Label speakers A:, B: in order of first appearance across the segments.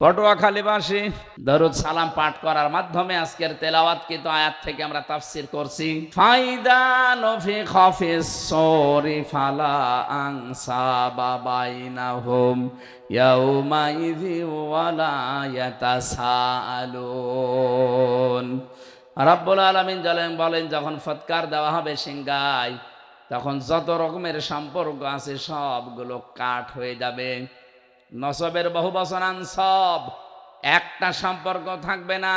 A: পটুয়াখালীবাসী দরুদ সালাম পাঠ করার মাধ্যমে আজকের তেলাওয়াতকৃত আয়াত থেকে আমরা তাফসীর করছি। ফাইদা নফি খাফিস সরি ফালা আনসাবা বাইনাহুম ইয়াউমাইযি ওয়ালা ইয়াতাসাআলুন। রাব্বুল আলামিন বলেন যখন ফৎকার দেওয়া হবে সিংগায়, তখন যত রকমের সম্পর্ক আছে সবগুলো কাট হয়ে যাবে। নসবের বহুবচন আনসব, একটা সম্পর্ক থাকবে না।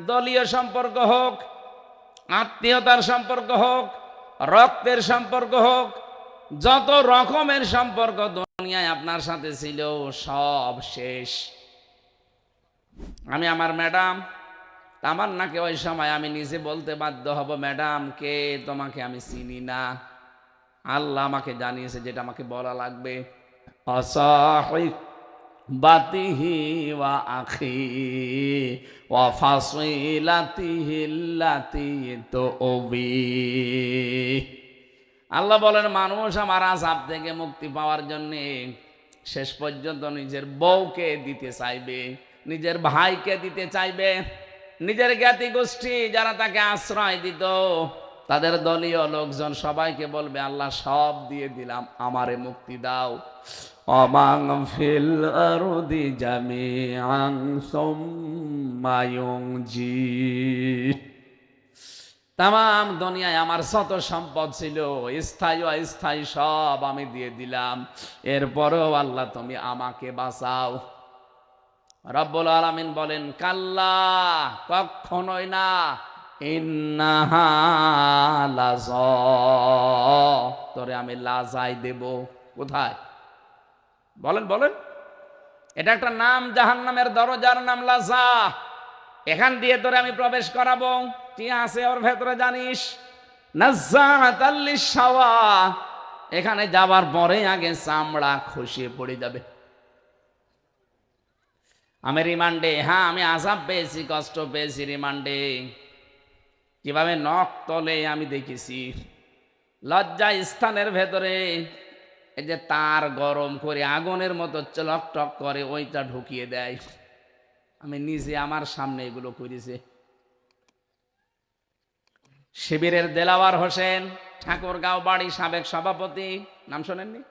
A: দলীয় সম্পর্ক হোক, আত্মীয়তার সম্পর্ক হোক, রক্তের সম্পর্ক হোক, যত রকমের সম্পর্ক দুনিয়ায় আপনার সাথে ছিল সব শেষ। আমি আমার ম্যাডাম তামান্নাকে ওই সময় আমি নিজে বলতে বাধ্য হব, ম্যাডাম কে তোমাকে আমি চিনি না, আল্লাহ আমাকে জানিয়েছে যেটা আমাকে বলা লাগবে। অসাহিব বাতিহি ওয়া আখি ওয়া ফাসিলাতিহি আল্লাতী তুবি। আল্লাহ বলেন মানুষ আমার আযাব থেকে মুক্তি পাওয়ার জন্য শেষ পর্যন্ত নিজের বউকে দিতে চাইবে, নিজের ভাইকে দিতে চাইবে, নিজের জ্ঞাতি গোষ্ঠী যারা তাকে আশ্রয় দিত তাদের দলীয় লোকজন সবাইকে বলবে আল্লাহ সব দিয়ে দিলাম, আমারে মুক্তি দাও। অমাং ফিল আরদি জামিআন সুম্মা ইউনজি। তাম দুনিয়ায় আমার যত সম্পদ ছিল স্থায়ী অস্থায়ী সব আমি দিয়ে দিলাম, এরপরেও আল্লাহ তুমি আমাকে বাঁচাও। রব্বুল আলামিন বলেন কাল্লা, কখনোই না, ইন্নাহা লাযা, তোরে আমি লাজাই দেব। কোথায় বলেন বলেন, এটা একটা নাম, জাহান্নামের দরজার নাম লাজা। এখান দিয়ে তোরে আমি প্রবেশ করাবো। কি আছে ওর ভেতরে জানিস? নাজ্জাআতাল লিশ-শাওয়া, এখানে যাবার পরে আগে চামড়া খসিয়ে পড়ে যাবে। আমি রিমান্ডে, হ্যাঁ আমি আযাব পেয়েছি, কষ্ট পেয়েছি রিমান্ডে। কিভাবে নখ তলে আমি দেখেছি। লজ্জা স্থানের ভেতরে এই যে তার গরম করে আগুনের মতো চলকটক করে ওইটা ঢুকিয়ে দেয়। আমি নিজে আমার সামনে এগুলো করেছি। শিবিরের দেলাওয়ার হোসেন ঠাকুরগাঁও বাড়ি, সাবেক সভাপতি, নাম শোনেননি?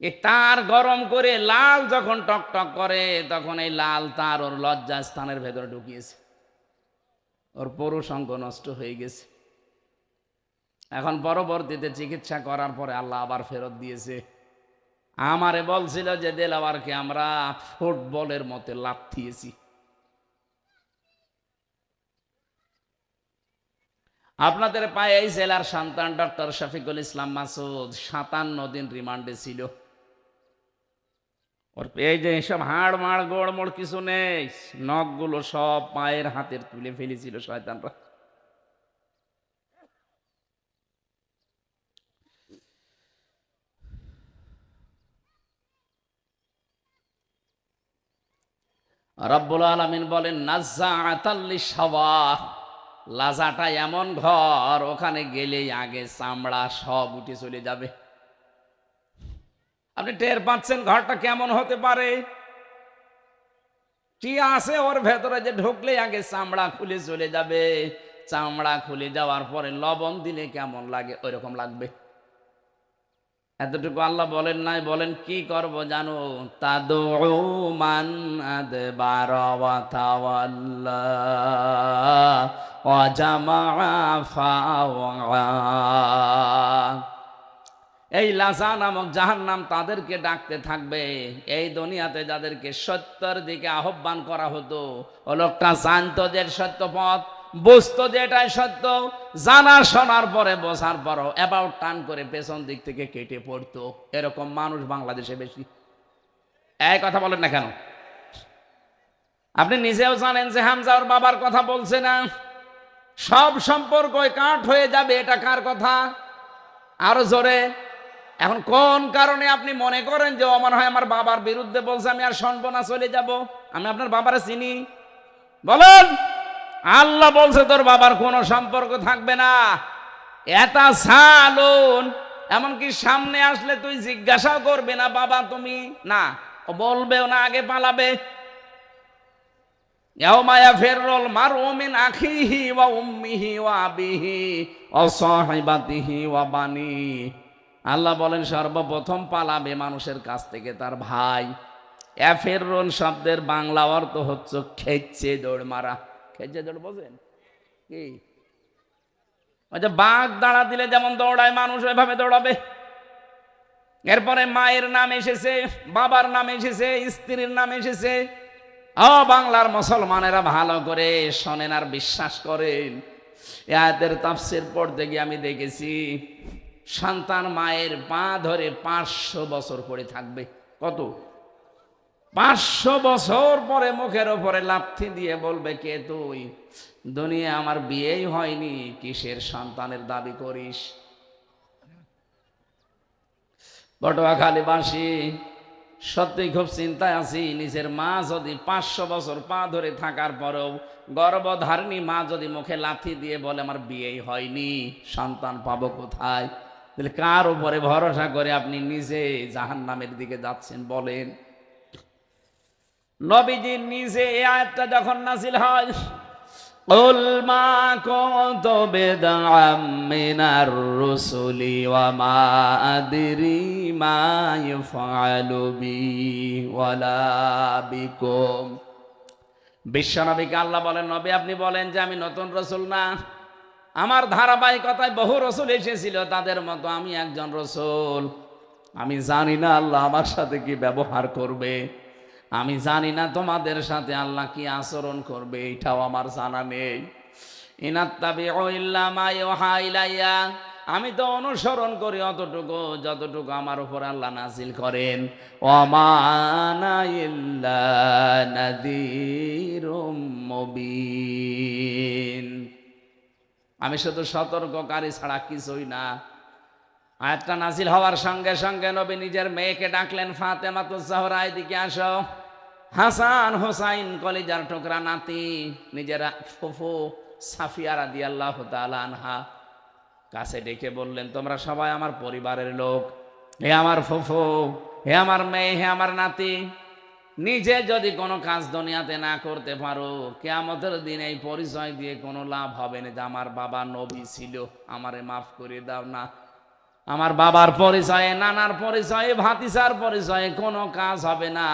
A: এই তার গরম করে লাল যখন টক টক করে তখন এই লাল তার ওর লজ্জা স্থানের ভেতরে ঢুকিয়েছে। ওর পুরুষ অঙ্গ নষ্ট হয়ে গেছে। এখন পরবর্তীতে চিকিৎসা করার পরে আল্লাহ আবার ফেরত দিয়েছে। আমারে বলছিল যে দেলাওয়ারকে আমরা ফুটবলের মতো লাথিয়েছি। আপনাদের পায়ে এই জেলার সন্তান ডক্টর শফিকুল ইসলাম মাসুদ 57 দিন রিমান্ডে ছিল। ওর এই যে সব হাড় মাড় গোড় মোড় কিছু নেই, নখগুলো সব পায়ের হাতের তুলে ফেলেছিল শয়তানরা। রব্বুল আলামিন বলেন নাজ্জাআতাল লিশ-শাওয়া, লাজাটা এমন ঘর ওখানে গেলেই আগে চামড়া সব উঠে চলে যাবে। আপনি টের পাচ্ছেন ঘরটা কেমন হতে পারে? কি আছে ওর ভেতরে যে ঢুকলে আগে চামড়া খুলে চলে যাবে। চামড়া খুলে যাওয়ার পরে লবণ দিলে কেমন লাগে ওইরকম লাগবে। এতটুকু আল্লাহ বলেন নাই, বলেন কি করব জানো? তাদউ মান আদবারা ওয়া তাওয়াল্লা ওয়া জামাআ ফাওয়া। এই লাজা নামক জাহান্নাম তাদেরকে ডাকতে থাকবে। এই দুনিয়াতে যাদেরকে সত্যের দিকে আহ্বান করা হতো, ও লোকটা জানতো যে সত্য পথ, বুঝতো যে এটাই সত্য, জানা শোনার পরে বোঝার পরও অ্যাবাউট টান করে পেছন দিক থেকে কেটে পড়তো। এরকম মানুষ বাংলাদেশে বেশি। এই কথা বলেন না কেন? আপনি নিজেও জানেন যে হামজা ওর বাবার কথা বলছে না। সব সম্পর্ক কাট হয়ে যাবে, এটা কার কথা? আরো জোরে। এখন কোন কারণে আপনি মনে করেন যে ও মনে হয় আমার বাবার বিরুদ্ধে বলছে, আমি আর শুনবো না, চলে যাব? আমি আপনার বাবারে চিনি। বলেন। আল্লাহ বলছে তোর বাবার কোনো সম্পর্ক থাকবে না। এটা সালুন, এমনকি সামনে আসলে তুই জিজ্ঞাসাও করবে না বাবা তুমি, না ও বলবেও না, আগে পালাবে। ইয়াউমা ইয়াফিরুল মারউ মিন আখিহি ওয়া উম্মিহি ওয়া আবিহি ওয়া সাহিবাতিহি ওয়া বানি। আল্লাহ বলেন সর্বপ্রথম পালাবে মানুষের কাছ থেকে তার ভাই। এফেরুন শব্দের বাংলা অর্থ হচ্ছে খেচ্ছে দৌড় মারা। খেচ্ছে দৌড় বোঝেন কি? আচ্ছা, বাঘ দাঁড়া দিলে যেমন দৌড়ায় মানুষ ওইভাবে দৌড়াবে। এরপরে মায়ের নাম এসেছে, বাবার নাম এসেছে, স্ত্রীর নাম এসেছে। ও বাংলার মুসলমানেরা ভালো করে শোনেন আর বিশ্বাস করেন। এই আয়াতের তাফসীর পড়তে গিয়ে আমি দেখেছি সন্তান মায়ের পা ধরে 500 বছর পরে থাকবে। কত? 500 বছর পরে মুখের ওপরে লাথি দিয়ে বলবে, কে তুই? দুনিয়া আমার বিয়েই হয়নি, কিসের সন্তানের দাবি করিস? পটুয়াখালীবাসী সত্যি খুব চিন্তায় আছি। নিজের মা যদি 500 বছর পা ধরে থাকার পরেও গর্ভধারিণী মা যদি মুখে লাথি দিয়ে বলে আমার বিয়েই হয়নি, সন্তান পাবো কোথায়? তাহলে কার উপরে ভরসা করে আপনি নিজে জাহান্নামের দিকে যাচ্ছেন বলেন? নবীজি নিজে এই আয়াতটা যখন নাযিল হয়, কুল মা কুনতু বিদআম মিনার রুসুলি ওয়া মা আদরি মা ইউফআলু বি ওয়ালা বিকুম। বিশ্বনবীকে আল্লাহ বলেন, নবী আপনি বলেন যে আমি নতুন রসুল না, আমার ধারাবাহিকতায় বহু রসুল এসেছিল, তাদের মতো আমি একজন রসুল। আমি জানি না আল্লাহ আমার সাথে কি ব্যবহার করবে, আমি জানি না তোমাদের সাথে আল্লাহ কি আচরণ করবে, এটাও আমার জানা নেই। ইনাত্তাবিউ ইল্লা মা ইউহা ইলাইয়া, আমি তো অনুসরণ করি অতটুকু যতটুকু আমার উপর আল্লাহ নাযিল করেন। ওয়া মা আনা ইল্লা নাযীরুম মুবিন, আমি শুধু সতর্ককারী ছাড়া কিছুই না। আয়াতটা নাযিল হওয়ার সঙ্গে সঙ্গে নবী নিজের মেয়েকে ডাকলেন, ফাতেমাতুজ জাহরা এদিকে আসো। হাসান হোসাইন কলিজার টুকরা নাতি, নিজের ফুফু সাফিয়া রাদিয়াল্লাহু তাআলা আনহা কাছে ডেকে বললেন, তোমরা সবাই আমার পরিবারের লোক, হে আমার ফুফু, হে আমার মেয়ে, হে আমার নাতি, নিজে যদি কোনো কাজ দুনিয়াতে না করতে পারো, কিয়ামতের দিন এই পরিচয় দিয়ে কোনো লাভ হবে না যে আমার বাবা নবী ছিল, আমারে মাফ করে দাও না। আমার বাবার পরিচয়ে, নানার পরিচয়ে, ভাতিজার পরিচয়ে কোনো কাজ হবে না।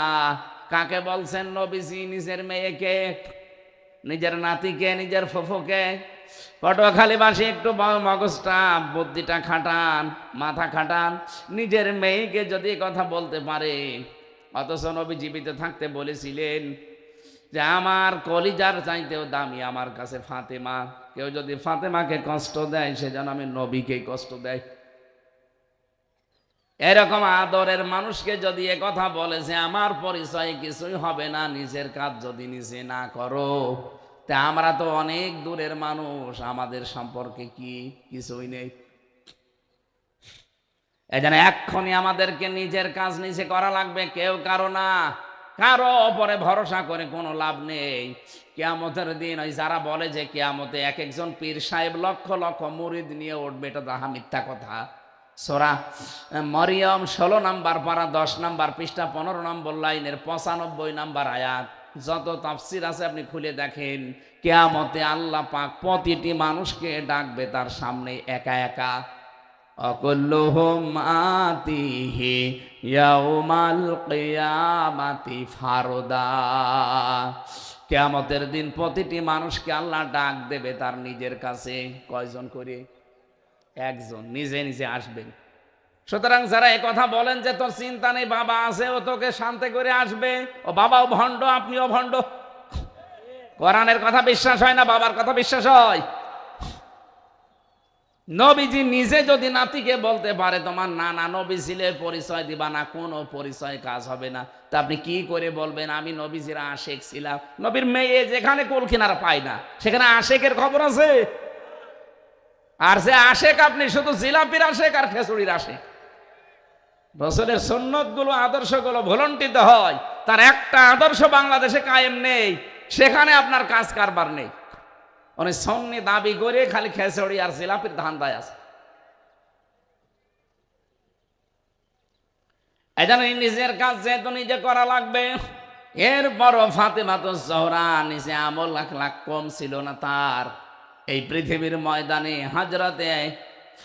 A: কাকে বলছেন নবীজি? নিজের মেয়েকে, নিজের নাতিকে, নিজের ফুফুকে। পটুয়াখালীবাসী একটু মগজটা, বুদ্ধিটা খাটান, মাথা খাটান। নিজের মেয়েকে যদি কথা বলতে পারে, অথচ নবী জীবিত থাকতে বলেছিলেন যে আমার কলিজার চাইতেও দামি আমার কাছে ফাতেমা। কেউ যদি ফাতেমাকে কষ্ট দেয়, সে যেন আমি নবীকে কষ্ট দেয়। এরকম আদরের মানুষকে যদি এ কথা বলে যে আমার পরিচয় কিছুই হবে না, নিজের কাজ যদি নিজে না করো, তা আমরা তো অনেক দূরের মানুষ, আমাদের সম্পর্কে কি কিছুই নেই। এজন্য এক্ষুনি আমাদেরকে নিজের কাজ নিজে করা লাগবে, কেউ কারো না, কারো ওপরে ভরসা করে কোনো লাভ নেই। কিয়ামতের দিন ওই যারা বলে যে কিয়ামতে এক একজন পীর সাহেব লক্ষ লক্ষ মুরিদ নিয়ে উঠবে, এটা তাহা মিথ্যা কথা। সূরা মরিয়ম 16 নম্বর পারা 10 নম্বর পৃষ্ঠা 15 নম্বর লাইনের 95 নম্বর আয়াত, যত তাফসীর আছে আপনি খুলে দেখেন, কিয়ামতে আল্লাহ পাক প্রতিটি মানুষকে ডাকবে তার সামনে একা একা। অকুল্লুহুম আতিহি ইয়াউমাল কিয়ামাতি ফারদা, কিয়ামতের দিন প্রতিটি মানুষকে আল্লাহ ডাক দেবে তার নিজের কাছে। কয়জন করে? একজন, নিজে নিজে আসবেন। সুতরাং যারা এই কথা বলেন যে তোর চিন্তা নেই, বাবা আছে, ও তোকে শান্তি করে আসবে, ও বাবাও ভণ্ড আপনিও ভণ্ড। কোরআনের কথা বিশ্বাস হয় না, বাবার কথা বিশ্বাস হয়? নবীজি নিজে যদি নাতিকে বলতে পারে তোমার নানা নবী ছিলে, পরিচয় দিবা না, কোনো পরিচয় কাজ হবে না, তা আপনি কি করে বলবেন আমি নবীজির আশেক ছিলাম? নবীর মেয়ে যেখানে কুল কিনারা পায় না, সেখানে আশেকের খবর আছে? আর যে আশেক আপনি শুধু জিলাপির আশেক আর খেচুড়ির আশেক। রাসূলের সুন্নাতগুলো, আদর্শগুলো ভুলণ্ঠিত হয়, তার একটা আদর্শ বাংলাদেশে কায়েম নেই। সেখানে আপনার কাজ কারবার নেই। উনি সন্নি দাবি করে খালি খেসড়ি আর জিলাপির ধান্দায় আছে। এই জন্য নিজের কাজ যেহেতু নিজে করা লাগবে। এরপরও ফাতেমাতুজ জোহরা নিজে আমল লাখ লাখ কম ছিল না তার। এই পৃথিবীর ময়দানে হযরতে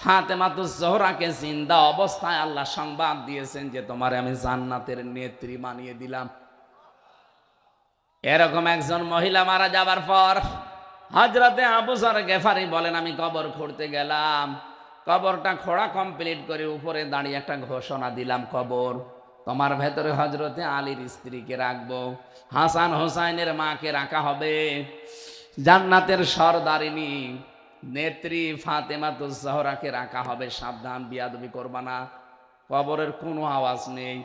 A: ফাতেমাতুজ জোহরাকে জিন্দা অবস্থায় আল্লাহ সংবাদ দিয়েছেন যে তোমারে আমি জান্নাতের নেত্রী বানিয়ে দিলাম। এরকম একজন মহিলা মারা যাবার পর হযরতে আবু যর গেফারি বলেন, আমি কবর খুঁড়তে গেলাম, কবরটা খোঁড়া কমপ্লিট করে উপরে দাঁড়িয়ে একটা ঘোষণা দিলাম, কবর তোমার ভেতরে হযরতে আলীর স্ত্রীকে রাখবো, হাসান হোসাইনের মাকে রাখা হবে, জান্নাতের সরদারিনী নেত্রী ফাতেমাতুজ জোহরাকে রাখা হবে, সাবধান বিয়াদবি করবা না। কবরের কোনো আওয়াজ নেই।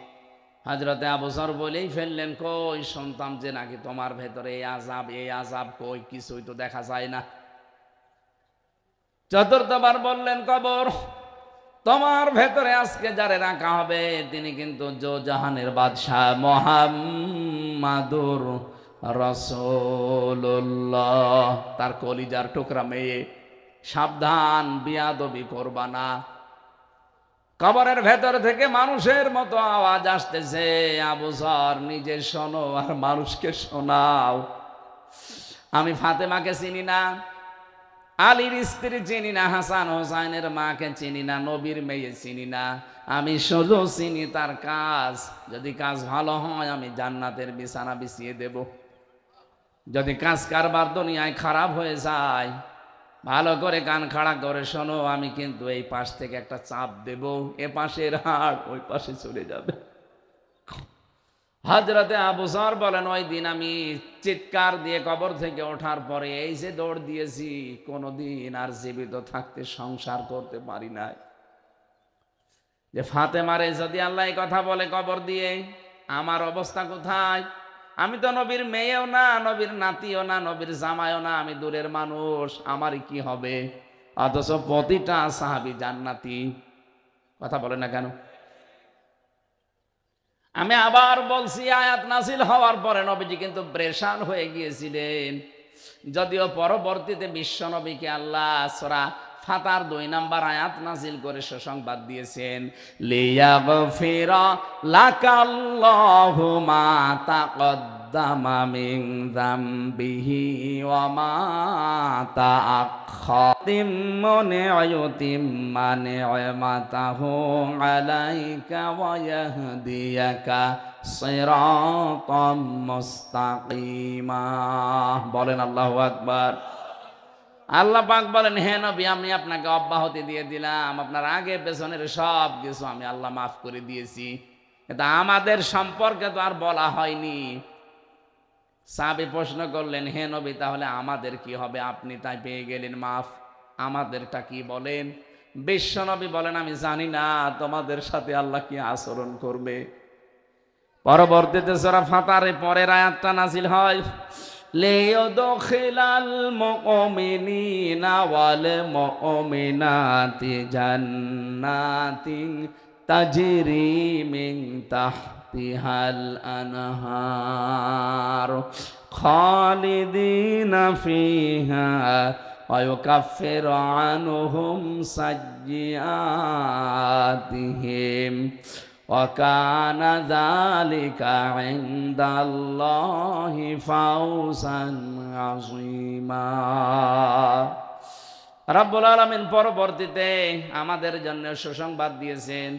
A: হযরতে আবু যর বলেই ফেললেন, কই শুনতাম যে নাকি তোমার ভেতরে এই আযাব, কই কিছুই তো দেখা যায় না। চতুর্থবার বললেন, কবর তোমার ভেতরে আজকে যারে রাখা হবে তিনি কিন্তু জাহানের বাদশাহ মুহাম্মাদুর রাসূলুল্লাহ, তার কলিজার টুকরা মেয়ে, সাবধান বিয়াদবি করবা না। কবরের ভেতর থেকে মানুষের মতো আওয়াজ আসতেছে, আবু যর নিজে শোনো আর মানুষকে শোনাও। আমি ফাতেমাকে চিনি না, আলীর স্ত্রী চিনি না, হাসান হোসাইনের মাকে চিনি না, নবীর মেয়ে চিনি না, আমি শুধু চিনি তার কাজ। যদি কাজ ভালো হয় আমি জান্নাতের বিছানা বিছিয়ে দেব, যদি কাজ কারবার দুনিয়ায় খারাপ হয়ে যায় ভালো করে কান খাড়া করে শোনো, আমি কিন্তু এই পাশ থেকে একটা চাপ দেব, এ পাশের হাড় ওই পাশে চলে যাবে। হযরতে আবু যর বলেন, ওই দিন আমি চিৎকার দিয়ে কবর থেকে ওঠার পরে এই যে দৌড় দিয়েছি, কোনোদিন আর জীবিত থাকতে সংসার করতে পারি নাই। যে ফাতেমারে যদি আল্লাহ এই কথা বলে কবর দিয়ে, আমার অবস্থা কোথায়? আমি তো নবীর মেয়েও না, নবীর নাতিও না, নবীর জামাইও না, আমি দূরের মানুষ, আমারই কি হবে? অথচ প্রতিটা সাহাবী জান্নাতি। কথা বলে না কেন? আমি আবার বলছি, আয়াত নাজিল হওয়ার পরে নবীজি কিন্তু পরেশান হয়ে গিয়েছিলেন। যদিও পরবর্তীতে বিশ্ব নবীকে আল্লাহ সূরা ফাতার 2 নম্বর আয়াত নাজিল করে সুসংবাদ দিয়েছেন, লিয়াগফিরা লাকাল্লাহু মা তাকদ্দামা মিন যামবিহি ওয়া মা তাআখাতিম নি'মাতাহু আলাইকা ওয়া ইয়াহদিয়াকা সিরাতাম মুস্তাকিমা। বলেন আল্লাহু আকবার। আল্লাহ পাক বলেন, হে নবী আমি আপনাকে অব্যাহতি দিয়ে দিলাম, আপনার আগে পেছনের সব কিছু আমি আল্লাহ মাফ করে দিয়েছি, কিন্তু আমাদের সম্পর্কে তো আর বলা হয়নি। সাহাবী প্রশ্ন করলেন, হে নবী তাহলে আমাদের কি হবে? আপনি তাই পেয়ে গেলেন মাফ, আমাদেরটা কি বলেন? বিশ্ব নবী বলেন, আমি জানি না তোমাদের সাথে আল্লাহ কি আচরণ করবে। পরবর্তীতে সূরা ফাতারে পরের আয়াতটা নাজিল হয়, লিইউদখিলাল মুমিনিনা ওয়াল মুমিনাতি জান্নাতিন তাজরি মিন তাহতিহাল আনহার খালিদিনা ফিহা ওয়া ইউকাফিরু আনহুম সাইয়্যাতিহিম ওয়া কানা যালিকা ইনদাল্লাহি ফাওজান আযীমা। রব্বুল আলামিন পরবর্তীতে আমাদের জন্য সুসংবাদ দিয়েছেন,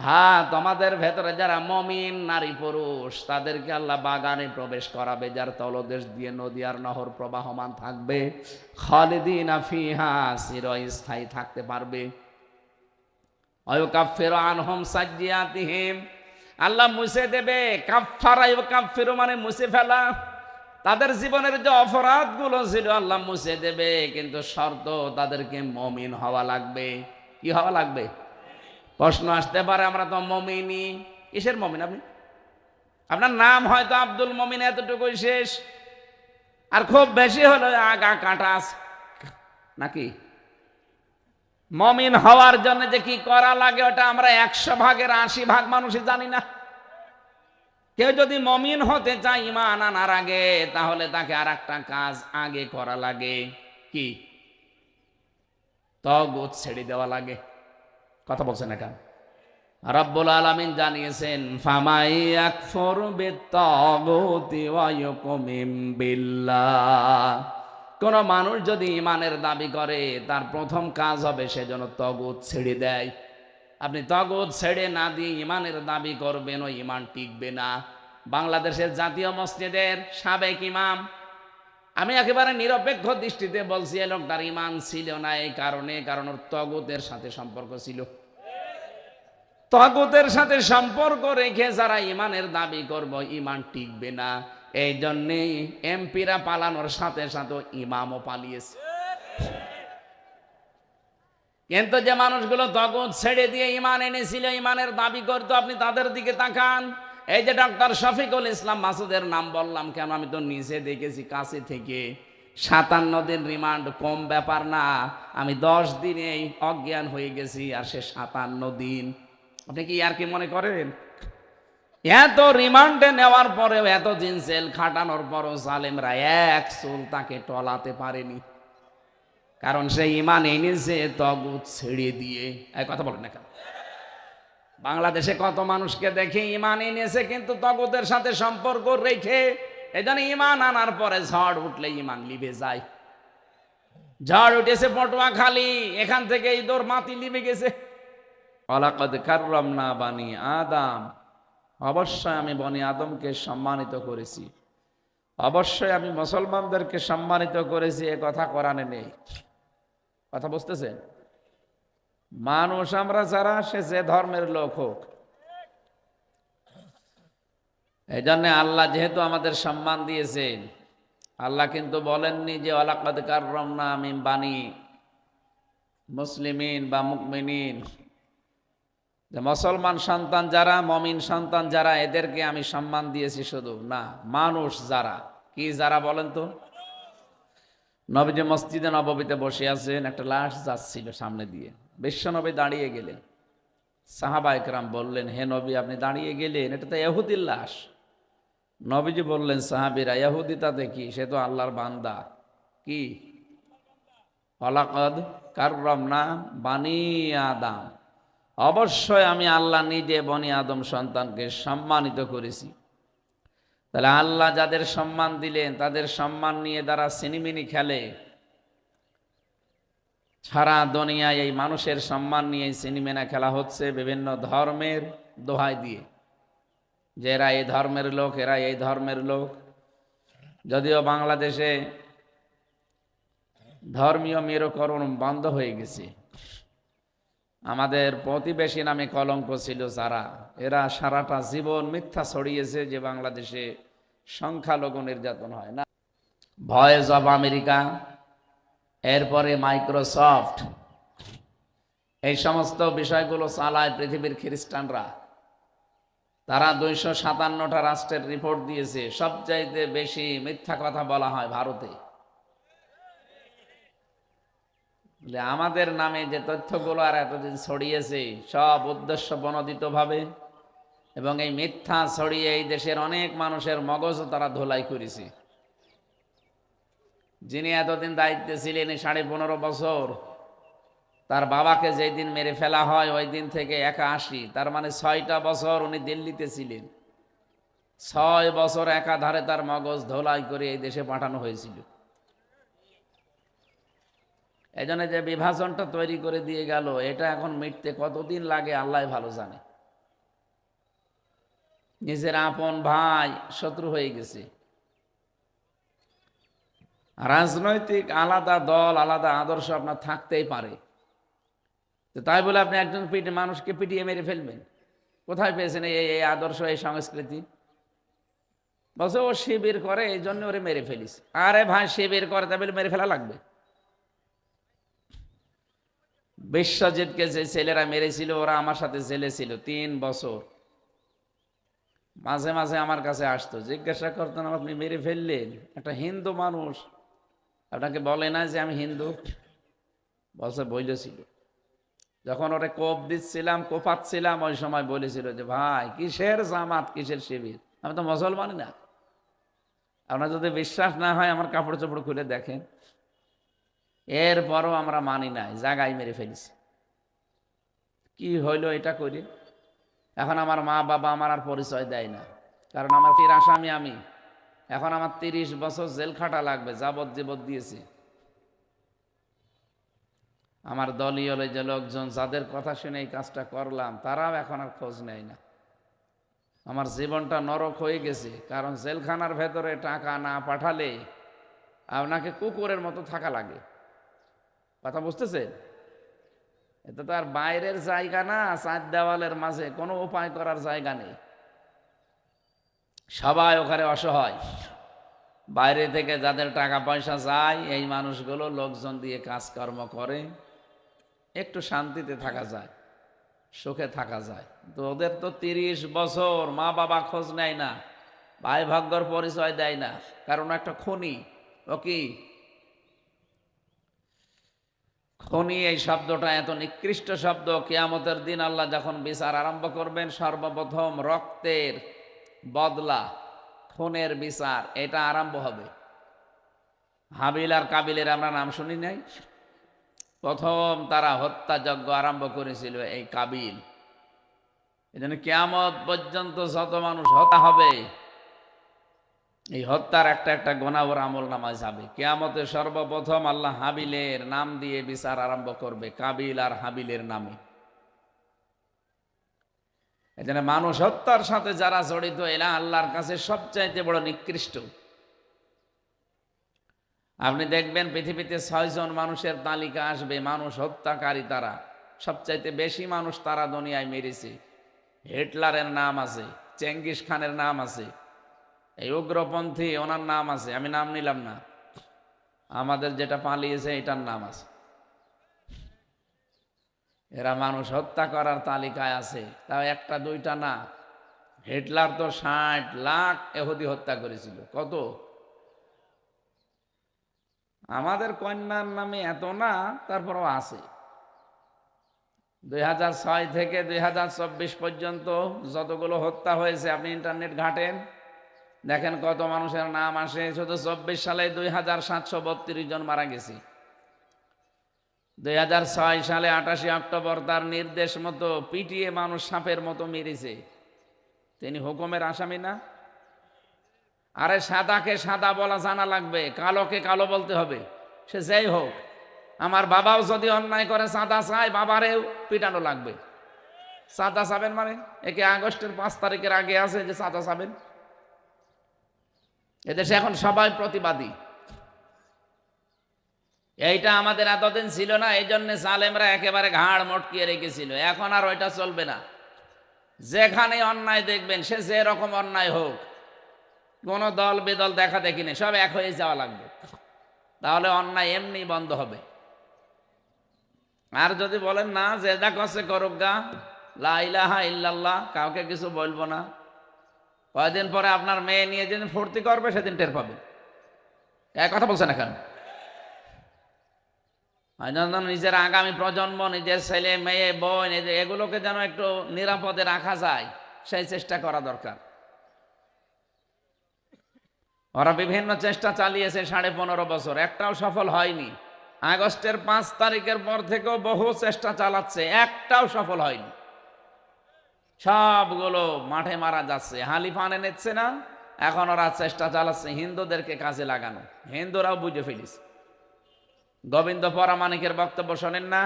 A: হ্যাঁ তোমাদের ভেতরে যারা মুমিন নারী পুরুষ তাদেরকে আল্লাহ বাগানে প্রবেশ করাবে, যার তলদেশ দিয়ে নদী আর নহর প্রবাহমান থাকবে, খালিদিনা ফিহা চিরস্থায়ী থাকতে পারবে। ওয়ায়ুকাফিরু আনহুম সাইয়্যাতিহিম, আল্লাহ মুছে দেবে। কাফফারা ইউকাফিরু মানে মুছে ফেলা, তাদের জীবনের যে অপরাধগুলো ছিল আল্লাহ মুছে দেবে, কিন্তু শর্ত তাদেরকে মুমিন হওয়া লাগবে। কি হওয়া লাগবে? প্রশ্ন আসতে পারে, আমরা তো মুমিনই, কিসের মুমিন আপনি? আপনার নাম হয়তো আব্দুল মুমিন, এতটুকুই শেষ, আর খুব বেশি হলো আগা কাটা নাকি? মুমিন হওয়ার জন্য যে কি করা লাগে ওটা আমরা 100 ভাগের 80 ভাগ মানুষই জানি না। কেউ যদি মমিন হতে চায় ঈমান আনার আগে, তাহলে তাকে আর একটা কাজ আগে করা লাগে। কি? তাগুত ছেড়ে দেওয়া লাগে। কথা বলছেন না কেন? রব্বুল আলামিন জানিয়েছেন, ফামাই ইয়াকফুর বিত্তাগুতি ওয়া ইউমিন বিল্লাহ। কোন মানুষ যদি ঈমানের দাবি করে, তার প্রথম কাজ হবে সে যেন তাগুত ছেড়ে দেয়। আপনি তাগুত ছেড়ে না দিয়ে ঈমানের দাবি করবেন, ওই ঈমান টিকবে না। বাংলাদেশের জাতীয় মসজিদের সাবেক ইমাম, আমি একেবারে নিরপেক্ষ দৃষ্টিতে বলছি, এই লোকটার ঈমান ছিল না এই কারণে, কারণ ওর তাগুতের সাথে সম্পর্ক ছিল। তাগুতের সাথে সম্পর্ক রেখে যারা ঈমানের দাবি করব, ঈমান টিকবে না। এই জন্যেই এমপিরা পালানোর সাথে সাথে ইমামও পালিয়েছে। কিন্তু যে মানুষগুলো তাগুত ছেড়ে দিয়ে ঈমান এনেছিল, ঈমানের দাবি করতো, আপনি তাদের দিকে তাকান। এই যে ডক্টর শফিকুল ইসলাম মাসুদের নাম বললাম কেন? আমি তো নিজে দেখেছি কাছে থেকে। 57 দিন রিমান্ড কম ব্যাপার না। আমি 10 দিনেই অজ্ঞান হয়ে গেছি, আর সে 57 দিন। আপনি কি আর কি মনে করেন? এত রিমান্ডে নেওয়ার পরেও, এত দিন জেল খাটানোর পরও জালেমরা এক চুল তাকে টলাতে পারেনি, কারণ সে ঈমান এনেছে তাগুত ছেড়ে দিয়ে। এই কথা বলেন না কেন? বাংলাদেশে কত মানুষকে দেখে ঈমান এনেছে কিন্তু তাগুতের সাথে সম্পর্ক রেখে। এই জন্য ঈমান আনার পরে ঝড় উঠলে ঈমান লিভে যায়। ঝড় উঠেছে পটুয়াখালী, এখান থেকে ইঁদুর মাটি লিভে গেছে। ওয়ালাকাদ কাররামনা বানি আদম, অবশ্যই আমি বনি আদমকে সম্মানিত করেছি। অবশ্যই আমি মুসলমানদেরকে সম্মানিত করেছি, এ কথা কোরআনে নেই। কথা বুঝতেছেন? মানুষ আমরা যারা, সে যে ধর্মের লোক হোক, এই জন্য আল্লাহ যেহেতু আমাদের সম্মান দিয়েছেন, আল্লাহ কিন্তু বলেননি যে ওয়ালাকাদ কাররামনা মিন বানি মুসলিমিন বা মুমিনিন, যে মুসলমান সন্তান যারা, মমিন সন্তান যারা, এদেরকে আমি সম্মান দিয়েছি। শুধু না, মানুষ যারা। কি যারা বলেন তো? নবীজি মসজিদে নববীতে বসে আছেন, একটা লাশ যাচ্ছিল সামনে দিয়ে, বিশ্বনবী দাঁড়িয়ে গেলেন। সাহাবা একরাম বললেন, হে নবী, আপনি দাঁড়িয়ে গেলেন, এটা তো ইহুদির লাশ। নবীজি বললেন, সাহাবীরা, ইহুদি তাতে কি, সে তো আল্লাহর বান্দা। কি? ওয়ালাকাদ কাররামনা বানি আদম, অবশ্যই আমি আল্লাহ নিজে বনি আদম সন্তানকে সম্মানিত করেছি। তাহলে আল্লাহ যাদের সম্মান দিলেন, তাদের সম্মান নিয়ে যারা সিনিমিনি খেলে, সারা দুনিয়ায় এই মানুষের সম্মান নিয়ে সিনেমিনা খেলা হচ্ছে বিভিন্ন ধর্মের দোহাই দিয়ে, যে এরা এই ধর্মের লোক, এরা এই ধর্মের লোক। যদিও বাংলাদেশে ধর্মীয় মেরুকরণ বন্ধ হয়ে গেছে। আমাদের প্রতিবেশী নামে কলঙ্ক ছিল যারা, এরা সারাটা জীবন মিথ্যা ছড়িয়েছে যে বাংলাদেশে সংখ্যালঘু নির্যাতন হয় না। ভয়েস অব আমেরিকা, এরপরে মাইক্রোসফট, এই সমস্ত বিষয়গুলো চালায় পৃথিবীর খ্রিস্টানরা। তারা 257টা রাষ্ট্রের রিপোর্ট দিয়েছে, সবচাইতে বেশি মিথ্যা কথা বলা হয় ভারতে। আমাদের নামে যে তথ্যগুলো আর এতদিন ছড়িয়েছে, সব উদ্দেশ্য প্রণোদিত ভাবে, এবং এই মিথ্যা ছড়িয়ে এই দেশের অনেক মানুষের মগজও তারা ধোলাই করেছে। যিনি এতদিন দায়িত্বে ছিলেন 15.5 বছর, তার বাবাকে যেই দিন মেরে ফেলা হয় ওই দিন থেকে 81, তার মানে 6টা বছর উনি দিল্লিতে ছিলেন। 6 বছর একাধারে তার মগজ ধোলাই করে এই দেশে পাঠানো হয়েছিল। এই জন্য যে বিভাজনটা তৈরি করে দিয়ে গেল, এটা এখন মিটতে কতদিন লাগে আল্লাহ ভালো জানে। নিজের আপন ভাই শত্রু হয়ে গেছে। রাজনৈতিক আলাদা দল, আলাদা আদর্শ আপনার থাকতেই পারে, তাই বলে আপনি একজন মানুষকে পিটিয়ে মেরে ফেলবেন? কোথায় পেয়েছেন এই আদর্শ, এই সংস্কৃতি? বলছে ও শিবির করে, এই জন্য ওরে মেরে ফেলিস। আরে ভাই, শিবির করে তাই বলে মেরে ফেলা লাগবে? বিশ্বজিৎকে যে ছেলেরা মেরেছিল, ওরা আমার সাথে জেলে ছিল 3 বছর। মাঝে মাঝে আমার কাছে আসতো, জিজ্ঞাসা করতেন, আপনি মেরে ফেললেন একটা হিন্দু মানুষ, আপনাকে বলে না যে আমি হিন্দু? বলছে বলেছিল। যখন ওরে কোপ দিচ্ছিলাম, কোপাচ্ছিলাম, ওই সময় বলেছিল যে ভাই, কিসের জামাত, কিসের শিবির, আমি তো মুসলমানই না। আপনার যদি বিশ্বাস না হয় আমার কাপড় চোপড় খুলে দেখেন। এরপরও আমরা মানি নাই, জায়গায় মেরে ফেলেছি। কি হইলো এটা করি? এখন আমার মা বাবা আমার আর পরিচয় দেয় না, কারণ আমার ফির আসামি আমি। এখন আমার 30 বছর জেল খাটা লাগবে, যাবজ্জীবন দিয়েছি। আমার দলীয় যে লোকজন যাদের কথা শুনে এই কাজটা করলাম, তারাও এখন আর খোঁজ নেয় না। আমার জীবনটা নরক হয়ে গেছে, কারণ জেলখানার ভেতরে টাকা না পাঠালে আপনাকে কুকুরের মতো থাকা লাগে। কথা বুঝতেছে? এটা তো আর বাইরের জায়গা না, চার দেওয়ালের মাঝে কোনো উপায় করার জায়গা নেই। সবাই ওখানে অসহায়। বাইরে থেকে যাদের টাকা পয়সা যায়, এই মানুষগুলো লোকজন দিয়ে কাজকর্ম করে, একটু শান্তিতে থাকা যায়, সুখে থাকা যায়। তো ওদের তো 30 বছর মা বাবা খোঁজ নেয় না, ভাই ভাগ্যর পরিচয় দেয় না, কারণ একটা খনি। ও কি খনি? এই শব্দটা এত নিকৃষ্ট শব্দ। কিয়ামতের দিন আল্লাহ যখন বিচার আরম্ভ করবেন, সর্বপ্রথম রক্তের বদলা, খুনের বিচার, এটা আরম্ভ হবে। হাবিল আর কাবিলের আমরা নাম শুনি নাই? প্রথম তারা হত্যাযজ্ঞ আরম্ভ করেছিল এই কাবিল। এজন্য কিয়ামত পর্যন্ত যত মানুষ হত্যা হবে, এই হত্যার একটা একটা গোনা ওর আমল নামায় যাবে। কিয়ামতে সর্বপ্রথম আল্লাহ হাবিলের নাম দিয়ে বিচার আরম্ভ করবে, কাবিল আর হাবিলের নামে। এজন্য মানুষ হত্যার সাথে যারা জড়িত, এরা আল্লাহর কাছে সবচাইতে বড় নিকৃষ্ট। আপনি দেখবেন পৃথিবীতে 6 জন মানুষের তালিকা আসবে, মানুষ হত্যাকারী তারা। সবচাইতে বেশি মানুষ তারা দুনিয়ায় মেরেছে। হিটলারের নাম আছে, চেঙ্গিস খানের নাম আছে, এই উগ্রপন্থী ওনার নাম আছে, আমি নাম নিলাম না। আমাদের যেটা পালিয়েছে এটার নাম আছে। এরা মানুষ হত্যা করার তালিকায় আছে, তাও একটা দুইটা না। হিটলার তো 60 লাখ ইহুদি হত্যা করেছিল। কত? আমাদের কন্যার নামে এত না, তারপরও আছে। 2006 থেকে 2024 পর্যন্ত যতগুলো হত্যা হয়েছে, আপনি ইন্টারনেট ঘাটেন, দেখেন কত মানুষের নাম আসে। শুধু 24 সালে 2732 জন মারা গেছে। 2006 সালে 28 অক্টোবর তার নির্দেশ মতো পিটিয়ে মানুষ সাপের মতো মেরেছে। তিনি হুকুমের আসামি না? আরে সাদাকে সাদা বলা জানা লাগবে, কালোকে কালো বলতে হবে, সে যেই হোক। আমার বাবাও যদি অন্যায় করে চাঁদা চায়, বাবারেও পিটানো লাগবে। চাঁদা চাবেন মানে? একে আগস্টের 5 তারিখের আগে আছে যে চাঁদা চাবেন? এদেশে এখন সবাই প্রতিবাদী। এইটা আমাদের এতদিন ছিল না, এই জন্য জালেমরা একেবারে ঘাড় মটকিয়ে রেখেছিল। এখন আর ওইটা চলবে না। যেখানে অন্যায় দেখবেন, সে যে রকম অন্যায় হোক, কোনো দল বেদল দেখা দেখি নেই, সব এক হয়ে যাওয়া লাগবে। তাহলে অন্যায় এমনি বন্ধ হবে। আর যদি বলেন না, যে যা করছে করুক গা, লা ইলাহা ইল্লাল্লাহ, কাউকে কিছু বলবো না, কয়দিন পরে আপনার মেয়ে নিয়ে যেদিন ফুর্তি করবে সেদিন টের পাবে। এক কথা বলছেন না কেন? নিজের আগামী প্রজন্ম, নিজের ছেলে মেয়ে বোন, এগুলোকে যেন একটু নিরাপদে রাখা যায়, সেই চেষ্টা করা দরকার। ওরা বিভিন্ন চেষ্টা চালিয়েছে 15.5 বছর, একটাও সফল হয়নি। আগস্টের 5 তারিখের পর থেকেও বহু চেষ্টা চালাচ্ছে, একটাও সফল হয়নি। সবগুলো মাঠে মারা যাচ্ছে। হালিফানে নিচ্ছে না, এখন ওরা চেষ্টা চালাচ্ছে হিন্দুদেরকে কাজে লাগানো। হিন্দুরাও বুঝে ফেলিস। গোবিন্দ পরামানিকের বক্তব্য শোনেন না?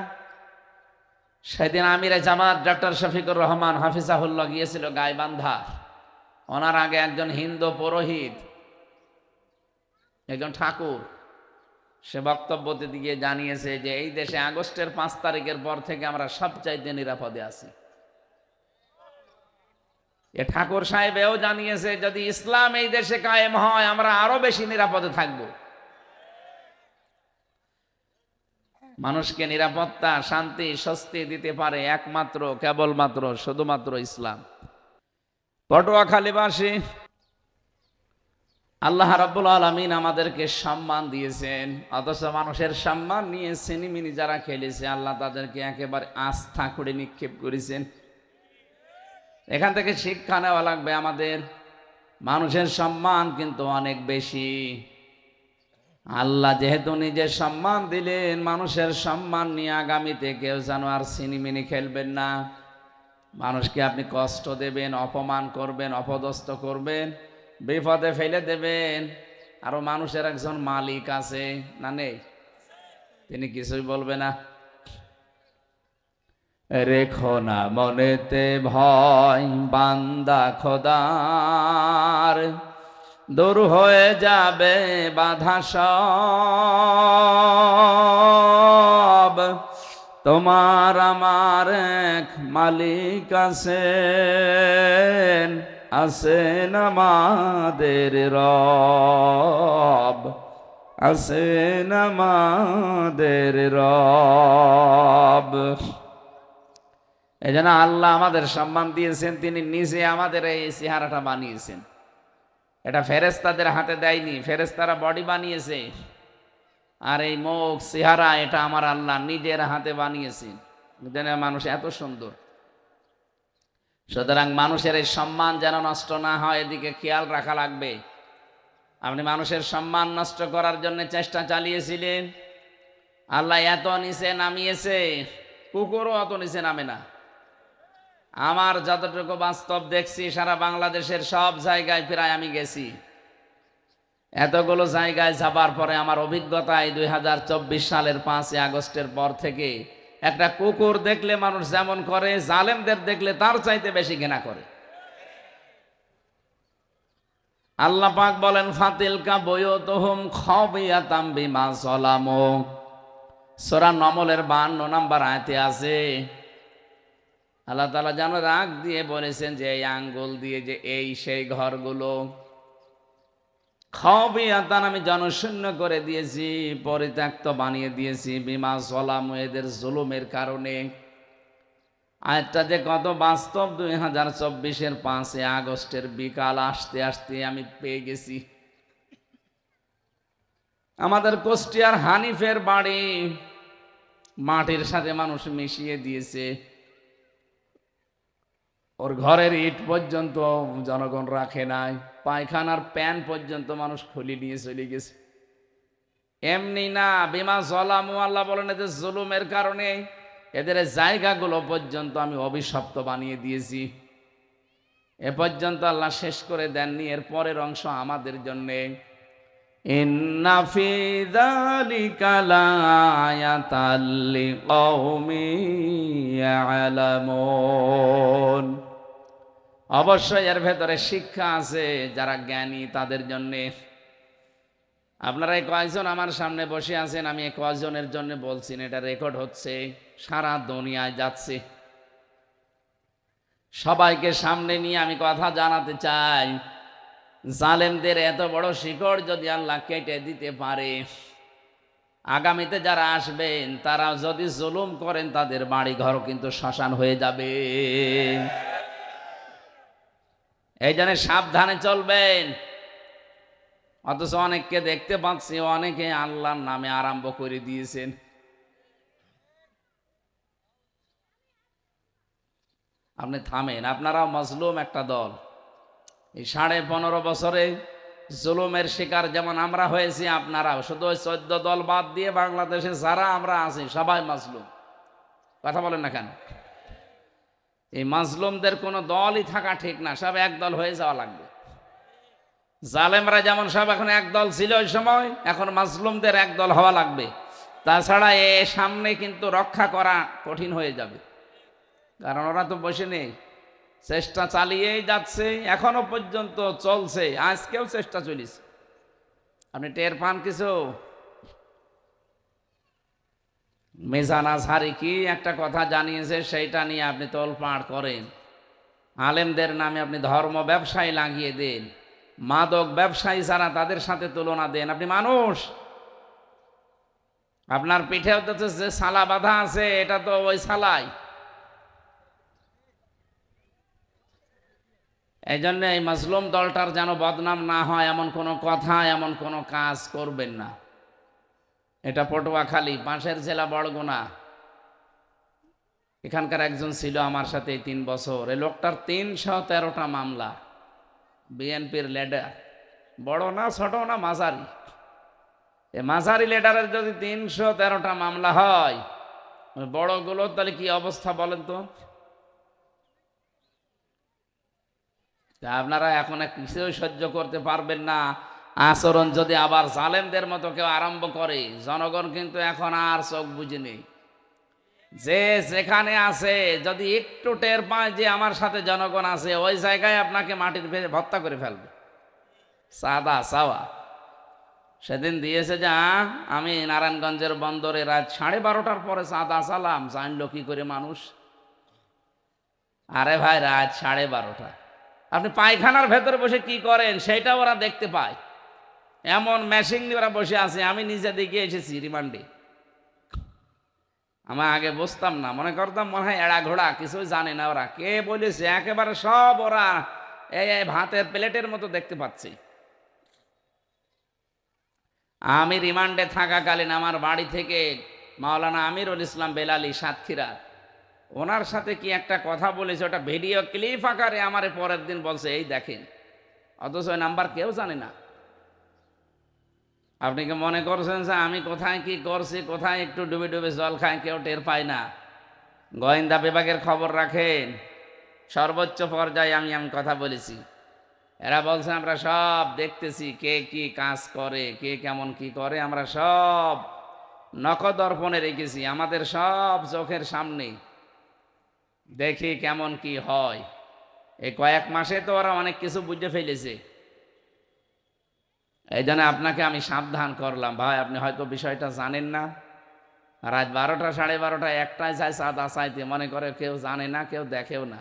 A: সেদিন আমিরে জামাত ডক্টর শফিকুর রহমান হাফিজাহুল্লাহ গিয়েছিল গাইবান্ধা। ওনার আগে একজন হিন্দু পুরোহিত, একজন ঠাকুর, সে বক্তব্য দিতে গিয়ে জানিয়েছে যে এই দেশে আগস্টের 5 তারিখের পর থেকে আমরা সবচাইতে নিরাপদে আছি। এ ঠাকুর সাহেবেও জানিয়েছে যদি ইসলাম এই দেশে কায়েম হয়, আমরা আরো বেশি নিরাপদে থাকব। মানুষকে নিরাপত্তা, শান্তি, স্বস্তি দিতে পারে একমাত্র, কেবলমাত্র, শুধুমাত্র ইসলাম। পটুয়াখালীবাসী, আল্লাহ রাব্বুল আলামিন আমাদেরকে সম্মান দিয়েছেন, অথচ মানুষের সম্মান নিয়ে সিনিমিনি যারা খেলেছে, আল্লাহ তাদেরকে একেবারে আস্থা করে নিক্ষেপ করেছেন। এখান থেকে শিক্ষা নেওয়া লাগবে আমাদের। মানুষের সম্মান কিন্তু অনেক বেশি। আল্লাহ যেহেতু নিজের সম্মান দিলেন, মানুষের সম্মান নিয়ে আগামীতে কেউ যেন আর সিনিমিনি খেলবেন না। মানুষকে আপনি কষ্ট দেবেন, অপমান করবেন, অপদস্থ করবেন, বিপদে ফেলে দেবেন। আরো মানুষের একজন মালিক আছে না নেই? তিনি কিছুই বলবে না। রেখো না মনেতে ভয় বান্দা খোদার, দূর হয়ে যাবে বাধা সব। তোমার আমার এক মালিক আছেন, আছেন আমাদের রব, আছেন আমাদের রব। এই জন্য আল্লাহ আমাদের সম্মান দিয়েছেন, তিনি নিজে আমাদের এই চেহারাটা বানিয়েছেন। এটা ফেরেশতাদের হাতে দেয়নি, ফেরেশতারা বডি বানিয়েছে। আর এই মুখ চেহারা এটা আমার আল্লাহ নিজের হাতে বানিয়েছেন। মানুষ এত সুন্দর। সুতরাং মানুষের এই সম্মান যেন নষ্ট না হয়, এদিকে খেয়াল রাখা লাগবে। আপনি মানুষের সম্মান নষ্ট করার জন্য চেষ্টা চালিয়েছিলেন, আল্লাহ এত নিচে নামিয়েছে, কুকুরও অত নিচে নামে না। আমার যতটুকু বাস্তব দেখছি, সারা বাংলাদেশের সব জায়গায় প্রায় আমি গেছি। এতগুলো জায়গায় যাবার পরে আমার অভিজ্ঞতায় 2024 সালের 5 আগস্টের পর থেকে একটা কুকুর দেখলে মানুষ যেমন করে, জালেমদের দেখলে তার চাইতে বেশি ঘৃণা করে। আল্লাহ পাক বলেন, ফাতিলকা বুয়ুতুহুম খাবিয়াতাম বিমা যালামু। সূরা নমলের 52 নম্বর আয়াতে আছে, আল্লাহ তাআলা যেন রাগ দিয়ে বলেছেন যে এই আঙ্গুল দিয়ে যে এই সেই ঘরগুলো খাবিয়াতান আমি জনশূন্য করে দিয়েছি, পরিত্যক্ত বানিয়ে দিয়েছি, বিমা যালামু এদের জুলুমের কারণে। আয়াতটা যে কত বাস্তব 2024-এর 5 আগস্টের বিকাল আসতে আসতে আমি পেয়ে গেছি। আমাদের কুষ্টিয়ার হানিফের বাড়ি মাটির সাথে মানুষ মিশিয়ে দিয়েছে, ওর ঘরের ইট পর্যন্ত জনগণ রাখে নাই, পায়খানার প্যান পর্যন্ত মানুষ খুলে নিয়ে চলে গেছে। এমনি না, বিমা যালামু, আল্লাহ বলেন এদের জুলুমের কারণে এদের জায়গাগুলো পর্যন্ত আমি অভিশপ্ত বানিয়ে দিয়েছি। এ পর্যন্ত আল্লাহ শেষ করে দেননি, এর পরের অংশ আমাদের জন্যে। ইন্না ফি যালিকা লাআয়াতাল লিকাউমিন ইয়ালামুন। অবশ্যই এর ভেতরে শিক্ষা আছে যারা জ্ঞানী তাদের জন্যে। আপনারা এই কয়েকজন আমার সামনে বসে আছেন, আমি এই কয়েকজনের জন্য বলছি না, এটা রেকর্ড হচ্ছে, সারা দুনিয়ায় যাচ্ছে। সবাইকে সামনে নিয়ে আমি কথা জানাতে চাই, জালেমদের এত বড় শিকড় যদি আল্লাহ কেটে দিতে পারে, আগামীতে যারা আসবেন তারা যদি জুলুম করেন তাদের বাড়ি ঘর কিন্তু শ্মশান হয়ে যাবে। এই জন্য সাবধানে চলবেন। অথচ অনেককে দেখতে পাচ্ছি, অনেকে আল্লাহর নামে আরম্ভ করে দিয়েছেন। আপনি থামেন, আপনারাও মজলুম একটা দল। এই 15.5 বছরে জুলুমের শিকার যেমন আমরা হয়েছি, আপনারাও। শুধু ওই 14 দল বাদ দিয়ে বাংলাদেশে যারা আমরা আছি সবাই মাজলুম। কথা বলেন না কেন? এই মাজলুমদের কোনো দলই থাকা ঠিক না, সব এক দল হয়ে যাওয়া লাগবে। জালেমরা যেমন সব এখন এক দল ছিল ওই সময়, এখন মাজলুমদের এক দল হওয়া লাগবে। তাছাড়া এ সামনে কিন্তু রক্ষা করা কঠিন হয়ে যাবে, কারণ ওরা তো বসে নেই, চেষ্টা চালিয়েই যাচ্ছে, এখনো পর্যন্ত চলছে, আজকেও চেষ্টা চলিছে। আপনি টের পান কিছু? মিজান আজহারি কি একটা কথা জানিয়েছে, সেইটা নিয়ে আপনি তোলপাড় করেন। আলেমদের নামে আপনি ধর্ম ব্যবসায়ী লাগিয়ে দেন, মাদক ব্যবসায়ী যারা তাদের সাথে তুলনা দেন। আপনি মানুষ, আপনার পিঠেও তো যে সালা বাঁধা আছে এটা তো ওই সালাই। এই জন্য এই মাজলুম দলটার যেন বদনাম না হয় এমন কোনো কথা, এমন কোনো কাজ করবেন না। এটা পটুয়াখালী, পাশের জেলা বরগুনা। এখানকার একজন ছিল আমার সাথে 3 বছর, এই লোকটার 313টা মামলা। বিএনপির লিডার, বড় না ছোট না মাঝারি, এই মাঝারি লিডারের যদি 313টা মামলা হয়, ওই বড়গুলোর তাহলে কি অবস্থা বলেন তো? তা আপনারা এখন কিছুই সহ্য করতে পারবেন না। আচরণ যদি আবার জালেমদের মতো কেউ আরম্ভ করে, জনগণ কিন্তু এখন আর চোখ বুঝে নেই। যে যেখানে আছে যদি একটু টের পায় যে আমার সাথে জনগণ আছে, ওই জায়গায় আপনাকে মাটির ভেঙে ভর্তা করে ফেলবে। সাদা সাওয়া সেদিন দিয়েছে যা, আমি নারায়ণগঞ্জের বন্দরে রাত 12:30টার পরে চাঁদা চালাম, জানলো কি করে মানুষ? আরে ভাই, রাত 12:30, আপনি পায়খানার ভেতরে বসে কি করেন সেটা ওরা দেখতে পায়। এমন মেশিন নিয়ে ওরা বসে আছে। আমি নিজে দিকে এসেছি রিমান্ডে। আমার আগে বুঝতাম না, মনে করতাম মনে হয় এড়া ঘোড়া, কিছুই জানে না ওরা। কে বলেছে? একেবারে সব ওরা এই ভাতের প্লেটের মতো দেখতে পাচ্ছি। আমি রিমান্ডে থাকাকালীন আমার বাড়ি থেকে মাওলানা আমিরুল ইসলাম বেলালি সাতক্ষীরা, ওনার সাথে কি একটা কথা বলেছে, ওটা ভিডিও ক্লিপ আকারে আমারে পরের দিন বলছে, এই দেখেন। অথচ ওই নাম্বার কেউ জানে না। আপনি কি মনে করছেন যে আমি কোথায় কি করছি, কোথায় একটু ডুবে ডুবে জল খাই, কেউ টের পায় না? গোয়েন্দা বিভাগের খবর রাখেন, সর্বোচ্চ পর্যায়ে আমি কথা বলেছি। এরা বলছে আমরা সব দেখতেছি, কে কি কাজ করে, কে কেমন কি করে, আমরা সব নখদর্পণে রেখেছি, আমাদের সব চোখের সামনে দেখি কেমন কি হয়। এই কয়েক মাসে তো ওরা অনেক কিছু বুঝে ফেলেছে। এই জন্য আপনাকে আমি সাবধান করলাম, ভাই আপনি হয়তো বিষয়টা জানেন না। রাত 12টা 12:30 একটাই যায় চাঁদা চাইতে, মনে করে কেউ জানে না, কেউ দেখেও না।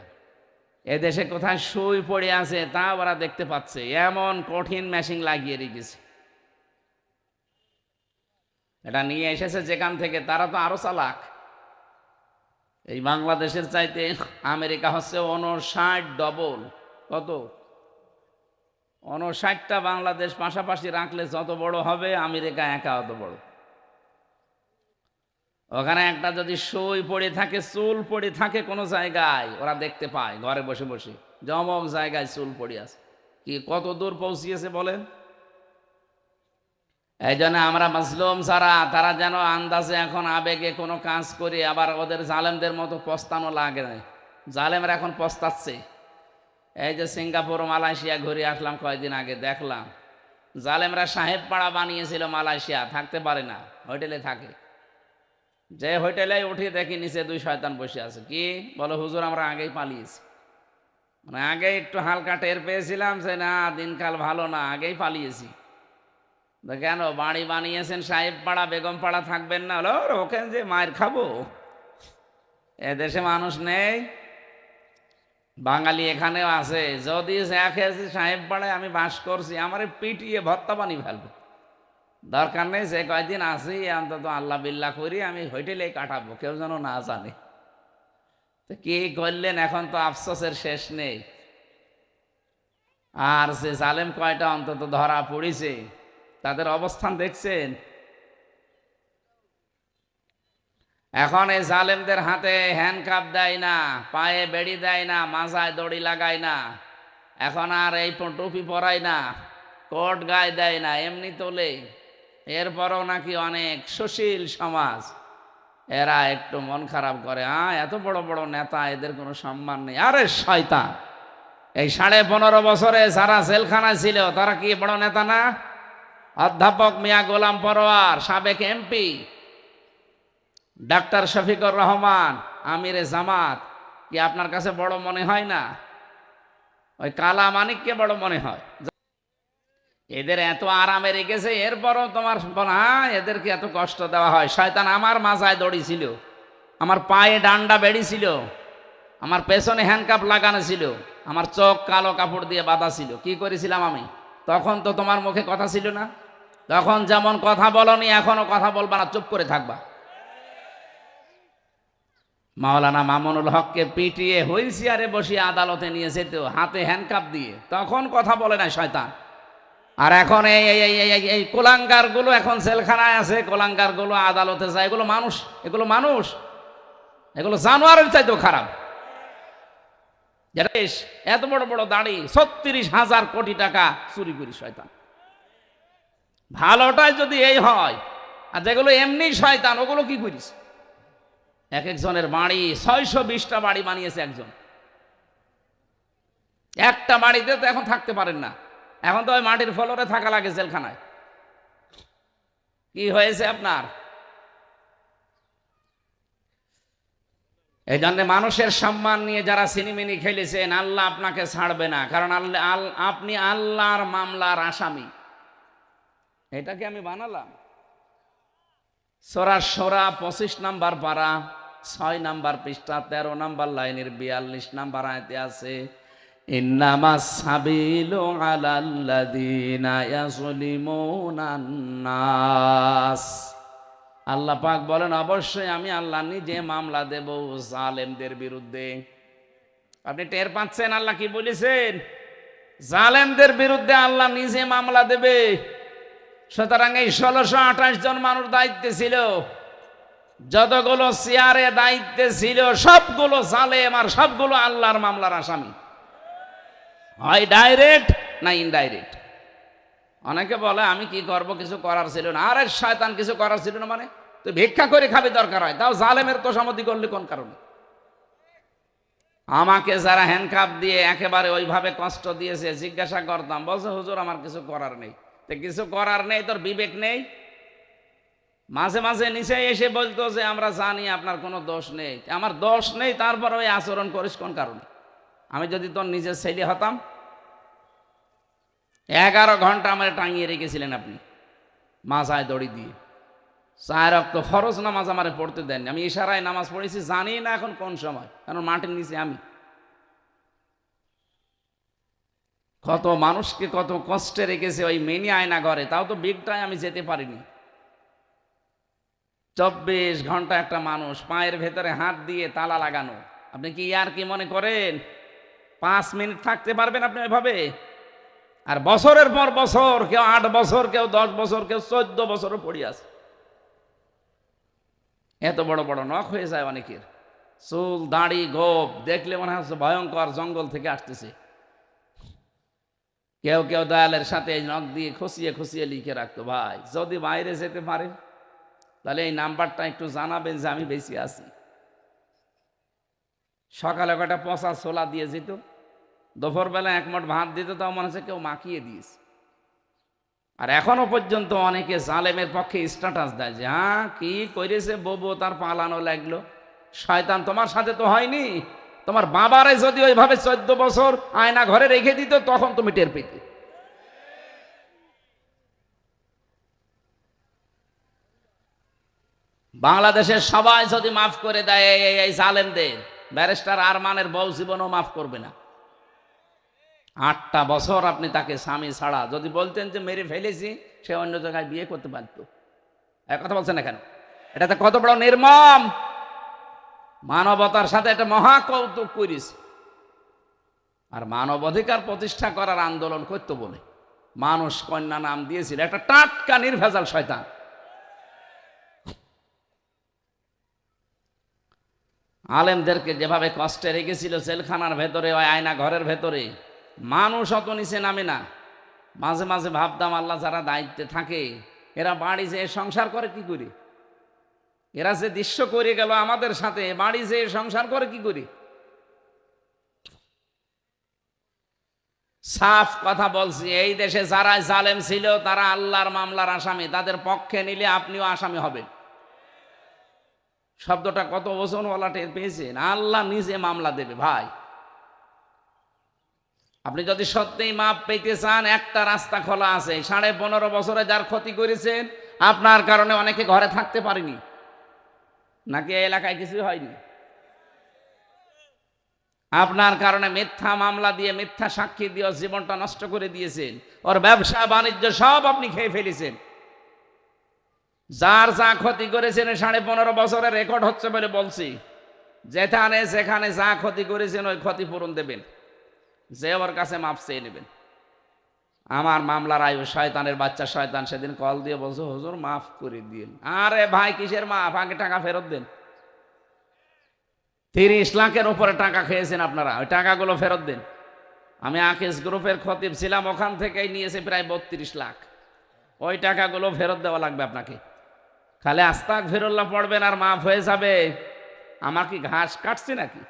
A: এদেশে কোথায় শুই পড়ে আছে তা ওরা দেখতে পাচ্ছে, এমন কঠিন মেশিন লাগিয়ে রেখেছে। এটা নিয়ে এসেছে যেখান থেকে, তারা তো আরো চালাক। এই বাংলাদেশের চাইতে আমেরিকা হচ্ছে 59 ডবল। কত? 59টা বাংলাদেশ পাশাপাশি রাখলে যত বড় হবে, আমেরিকা একা অত বড়। ওখানে একটা যদি সই পড়ে থাকে, চুল পড়ে থাকে কোনো জায়গায়, ওরা দেখতে পায় ঘরে বসে বসে, জমক জায়গায় চুল পড়ে আছে। কি কত দূর পৌঁছিয়েছে বলেন? এই জন্য আমরা মাসলুম যারা, তারা যেন আন্দাজে এখন আবেগে কোনো কাজ করে আবার ওদের জালেমদের মতো পস্তানো লাগে না। জালেমরা এখন পস্তাচ্ছে। এই যে সিঙ্গাপুর মালয়েশিয়া ঘুরে আসলাম কয়েকদিন আগে, দেখলাম জালেমরা সাহেব পাড়া বানিয়েছিল মালয়েশিয়া, থাকতে পারে না, হোটেলে থাকে। যে হোটেলে উঠে দেখি নিচে 2 শয়তান বসে আছে। কি বলো? হুজুর আমরা আগেই পালিয়েছি। মানে আগে একটু হালকা টের পেয়েছিলাম যে না দিনকাল ভালো না, আগেই পালিয়েছি। কেন? বাড়ি বানিয়েছেন সাহেব পাড়া, বেগম পাড়া, থাকবেন না? হলো ওখানে যে মায়ের খাবো। এদেশে মানুষ নেই, বাঙালি এখানেও আছে। যদি খেয়েছি সাহেব পাড়ায় আমি বাস করছি, আমার পিটিয়ে ভর্তা বানিয়ে ফেলবে। দরকার নেই, যে কয়দিন আসি অন্তত আল্লাহ বিল্লাহ করি আমি হোটেলে কাটাবো, কেউ যেন না জানে। তো কি করলেন? এখন তো আফসোসের শেষ নেই। আর যে জালেম কয়টা অন্তত ধরা পড়েছে, তাদের অবস্থান দেখছেন? এখন এই জালেমদের হাতে হ্যান্ডকাপ দেয় না, পায়ে বেড়ি দেয় না, মাথায় দড়ি লাগায় না, এখন আর এই টুপি পরায় না, কোট গায়ে দেয় না, এমনি তোলে। এরপরও নাকি অনেক সুশীল সমাজ, এরা একটু মন খারাপ করে, এত বড় বড় নেতা, এদের কোনো সম্মান নেই। আরে শয়তান, এই 15.5 বছরে যারা জেলখানায় ছিল তারা কি বড় নেতা না? অধ্যাপক মিয়া গোলাম পরোয়ার, সাবেক এমপি, ডাক্তার শফিকুর রহমান, আমিরে জামাত, কি আপনার কাছে বড় মনে হয় না? ওই কালা মানিককে বড় মনে হয়? এদের এত আরামে রেখেছে, এরপরও তোমার এদেরকে এত কষ্ট দেওয়া হয়। শয়তান আমার মাথায় দড়ি ছিল, আমার পায়ে ডান্ডা বেড়ি ছিল, আমার পেছনে হ্যান্ডকাপ লাগানো ছিল, আমার চোখ কালো কাপড় দিয়ে বাঁধা ছিল। কি করেছিলাম আমি? তখন তো তোমার মুখে কথা ছিল না। তখন যেমন কথা বলনি, এখনো কথা বলবা না, চুপ করে থাকবা। মাওলানা মামুনুল হককে পিটিয়ে হুইল চেয়ারে বসিয়ে আদালতে নিয়ে যেত, হাতে হ্যান্ডকাপ দিয়ে, তখন কথা বলে না শয়তান। আর এখন এই কোলাঙ্গার গুলো এখন জেলখানায় আছে, কোলাঙ্গার গুলো আদালতে যায়। এগুলো মানুষ? এগুলো মানুষ? এগুলো জানোয়ারের চাইতেও খারাপ। যেটা এত বড় বড় দাড়ি, 36,000 কোটি টাকা চুরি করি শয়তান। ভালোটাই যদি এই হয়, আর যেগুলো এমনি শয়তান ওগুলো কি করিস? এক একজনের বাড়ি 620টা বাড়ি বানিয়েছে একজন। একটা বাড়িতে তো এখন থাকতে পারেন না, এখন তো ওই মাটির ফ্লোরে থাকা লাগে জেলখানায়। কি হয়েছে আপনার? এই জন্য মানুষের সম্মান নিয়ে যারা সিনেমিনি খেলেছেন, আল্লাহ আপনাকে ছাড়বে না, কারণ আপনি আল্লাহর মামলার আসামি। এটাকে আমি বানালাম। সূরা শূরা 25 নম্বর পারা 6 নম্বর পৃষ্ঠা 13 নম্বর লাইনের 42 নম্বর আয়াতে আছে, ইন্নামাস সাবিলু আলাল্লাযীনা ইয়াযলিমুনান নাস। আল্লাহ পাক বলেন, অবশ্যই আমি আল্লাহ নিজে মামলা দেব জালেমদের বিরুদ্ধে। আপনি টের পাচ্ছেন আল্লাহ কি বলেছেন? জালেমদের বিরুদ্ধে আল্লাহ নিজে মামলা দেবে। সুতরাং এই 1628 জন মানুষ দায়িত্বে ছিল, যতগুলো চেয়ারে দায়িত্বে ছিল সবগুলো জালেম আর সবগুলো আল্লাহর মামলার আসামি, হয় ডাইরেক্ট না ইনডাইরেক্ট। অনেকে বলে আমি কি করব, কিছু করার ছিল না। আরে শয়তান, কিছু করার ছিল না মানে তুই ভিক্ষা করে খাবি দরকার হয়, তাও জালেমের তোষামতি করলি কোন কারণে? আমাকে যারা হ্যান্ডকাপ দিয়ে একেবারে ওইভাবে কষ্ট দিয়েছে, জিজ্ঞাসা করতাম, বলছে হুজুর আমার কিছু করার নেই। তো কিছু করার নেই, তোর বিবেক নেই? মাঝে মাঝে নিচে এসে বলতো যে আমরা জানি আপনার কোনো দোষ নেই। আমার দোষ নেই, তারপর ওই আচরণ করিস কোন কারণে? আমি যদি তোর নিজের ছেলে হতাম, 11 ঘন্টা আমার টাঙিয়ে রেখেছিলেন আপনি মাথায় দড়ি দিয়ে। 4 ওয়াক্ত ফরজ নামাজ আমারে পড়তে দেননি। আমি ইশারায় নামাজ পড়েছি, জানি না এখন কোন সময়, কারণ মাটির নিচে আমি। কত মানুষকে কত কষ্টে রেখেছে ওই মিনি আয়না ঘরে, তাও তো বিগটায় আমি যেতে পারিনি। 24 ঘন্টা একটা মানুষ পায়ের ভেতরে হাত দিয়ে তালা লাগানো। আপনি কি আর কি মনে করেন 5 মিনিট থাকতে পারবেন আপনি ওইভাবে? আর বছরের পর বছর, কেউ 8 বছর, কেউ 10 বছর, কেউ 14 বছরও পড়ে আছে। এত বড় বড় নখ হয়ে যায় অনেকের, চুল দাড়ি গোপ দেখলে মনে হচ্ছে ভয়ঙ্কর জঙ্গল থেকে আসতেছে। কেউ কেউ দেয়ালের সাথে এই নখ দিয়ে খুশিয়ে খুশিয়ে লিখে রাখতো, ভাই যদি বাইরে যেতে পারে তাহলে এই নাম্বারটা একটু জানাবেন যে আমি বেশি আছি। সকালে কটা পচা ছোলা দিয়ে যেত, দুপুরবেলা 1 মুঠ ভাত দিত, তাও মনে হচ্ছে কেউ মাখিয়ে দিয়েছে। আর এখনো পর্যন্ত অনেকে জালেমের পক্ষে স্ট্যাটাস দেয় যে হ্যাঁ কি করেছে বউ, তার পালানো লাগলো। শয়তান তোমার সাথে তো হয়নি, তোমার বাবারে যদি ওইভাবে 14 বছর আয়না ঘরে রেখে দিত তখন তুমি টের পেতে। বাংলাদেশের সবাই যদি মাফ করে দেয় এই জালেমদের, ব্যারিস্টার আরমানের বউ জীবনও মাফ করবে না। 8টা বছর আপনি তাকে স্বামী ছাড়া যদি বলতেন যে মেরে ফেলেছি, সে অন্য জায়গায় বিয়ে করতে পারত। এক কথা বলছেন না কেন? এটা তো কত বড় নির্মম। মানবতার সাথে একটা মহা কৌতুক করিস। আর মানবাধিকার প্রতিষ্ঠা করার আন্দোলন করতে বলে মানুষ কন্যা নাম দিয়েছিল একটা টাটকা নির্ভেজাল শয়তান। আলেমদেরকে যেভাবে কষ্টে রেখেছিল জেলখানার ভেতরে, ওই আয়না ঘরের ভেতরে, মানুষ অত নিচে নামে না। মাঝে মাঝে ভাবতাম আল্লাহ যারা দায়িত্বে থাকে এরা বাড়ি যেয়ে সংসার করে কি করে? এরা যে দৃশ্য করে গেল আমাদের সাথে, বাড়ি যেয়ে সংসার করে কি করে? সাফ কথা বলছি, এই দেশে যারা জালেম ছিল তারা আল্লাহর মামলার আসামি। তাদের পক্ষে নিলে আপনিও আসামি হবেন। শব্দটা কত ওজনওয়ালা টের পেয়েছেন? আল্লাহ নিজে মামলা দেবে ভাই। আপনি যদি সত্যিই মাপ পেতে চান, একটা রাস্তা খোলা আছে। 15.5 বছরে যার ক্ষতি করেছেন, আপনার কারণে অনেকে ঘরে থাকতে পারেনি, নাকি এই এলাকায় কিছু হয়নি? আপনার কারণে মিথ্যা মামলা দিয়ে, মিথ্যা সাক্ষী দিয়ে জীবনটা নষ্ট করে দিয়েছেন। ওর ব্যবসা বাণিজ্য সব আপনি খেয়ে ফেলেছেন। যার যা ক্ষতি করেছেন 15.5 বছরের রেকর্ড হচ্ছে বলে বলছি। যেখানে যেখানে যা ক্ষতি করেছেন ওই ক্ষতিপূরণ দেবেন, যে ওর কাছে মাপ চেয়ে নেবেন। আমার মামলার আয়ু শয়তানের বাচ্চা শয়তান সেদিন কল দিয়ে বলছো হুজুর মাফ করে দিন। আরে ভাই কিসের মাফ? আগে টাকা ফেরত দেন। 30 লাখের উপরে টাকা খেয়েছেন আপনারা, ওই টাকাগুলো ফেরত দিন। আমি আকিস গ্রুপের খতিব ছিলাম, ওখান থেকেই নিয়েছে প্রায় 32 লাখ। ওই টাকাগুলো ফেরত দেওয়া লাগবে আপনাকে। খালি আস্তাগফিরুল্লাহ পড়বেন আর মাফ হয়ে যাবে। আমার কি ঘাস কাটছি নাকি?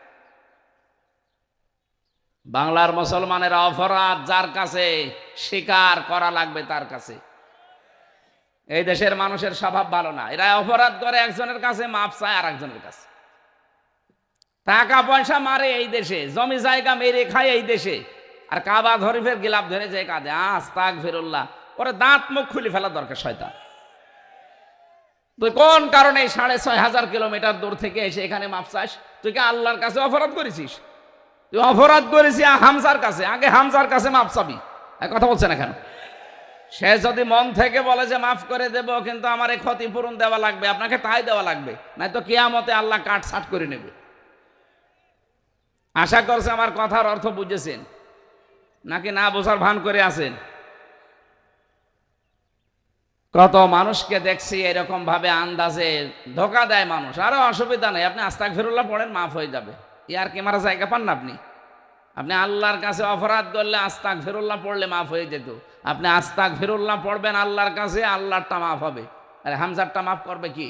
A: বাংলার মুসলমানের অপরাধ যার কাছে, স্বীকার করা লাগবে তার কাছে। এই দেশের মানুষের স্বভাব ভালো না, এরা অপরাধ করে একজনের কাছে, মাপ চায় আর একজনের কাছে। টাকা পয়সা মারে এই দেশে, জমি জায়গা মেরে খায় এই দেশে, আর কাবা শরীফের গিলাফ ধরে যে কাঁদে আস্তাগফিরুল্লাহ, পরে দাঁত মুখ খুলে ফেলা দরকার শয়তান। তুই কোন কারণে 6,500 কিলোমিটার দূর থেকে এসে এখানে মাপ চাস? তুই কি আল্লাহর কাছে অপরাধ করেছিস? তুই অপরাধ করেছিস হামজার কাছে, আগে হামজার কাছে মাপ চাবি। কথা বলছে না কেন? সে যদি মন থেকে বলে যে মাফ করে দেব, কিন্তু আমার এই ক্ষতিপূরণ দেওয়া লাগবে, আপনাকে তাই দেওয়া লাগবে, নাই তো কিয়ামতে আল্লাহ কাট ছাট করে নেবে। আশা করছে আমার কথার অর্থ বুঝেছেন, নাকি না বোঝার ভান করে আছেন? কত মানুষকে দেখছি এরকম ভাবে আন্দাজে ধোকা দেয় মানুষ। আরো অসুবিধা নেই, আপনি আস্তাগফিরুল্লাহ পড়েন, মাফ হয়ে যাবে। ইয়ার কি মারা জায়গা পান না আপনি? আপনি আল্লাহর কাছে অপরাধ করলে আস্তাগফিরুল্লাহ পড়লে মাফ হয়ে যেত। আপনি আস্তাগফিরুল্লাহ পড়বেন আল্লাহর কাছে, আল্লাহরটা মাফ হবে। আরে হামজারটা মাফ করবে কি?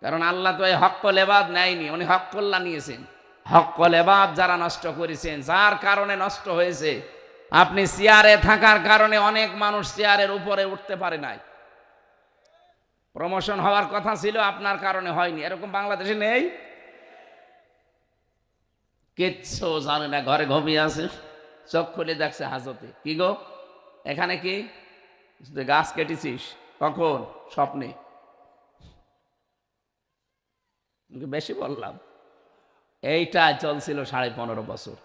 A: কারণ আল্লাহ তো এই হক্কল ইবাদ নেয়নি, উনি হক্কুল্লাহ নিয়েছেন। হক্কল ইবাদ যারা নষ্ট করেছেন, যার কারণে নষ্ট হয়েছে। আপনি চেয়ারে থাকার কারণে অনেক মানুষ চেয়ারের উপরে উঠতে পারে নাই। প্রমোশন হওয়ার কথা ছিল, আপনার কারণে হয়নি। এরকম বাংলাদেশে নেই? কিচ্ছু জানে না, ঘরে ঘুমিয়ে আছে, চোখ খুলে দেখছে হাজতে। কি গো, এখানে কি গাছ কেটেছিস? কখন? স্বপ্নে। বেশি বললাম? এইটা চলছিল 15.5 বছর।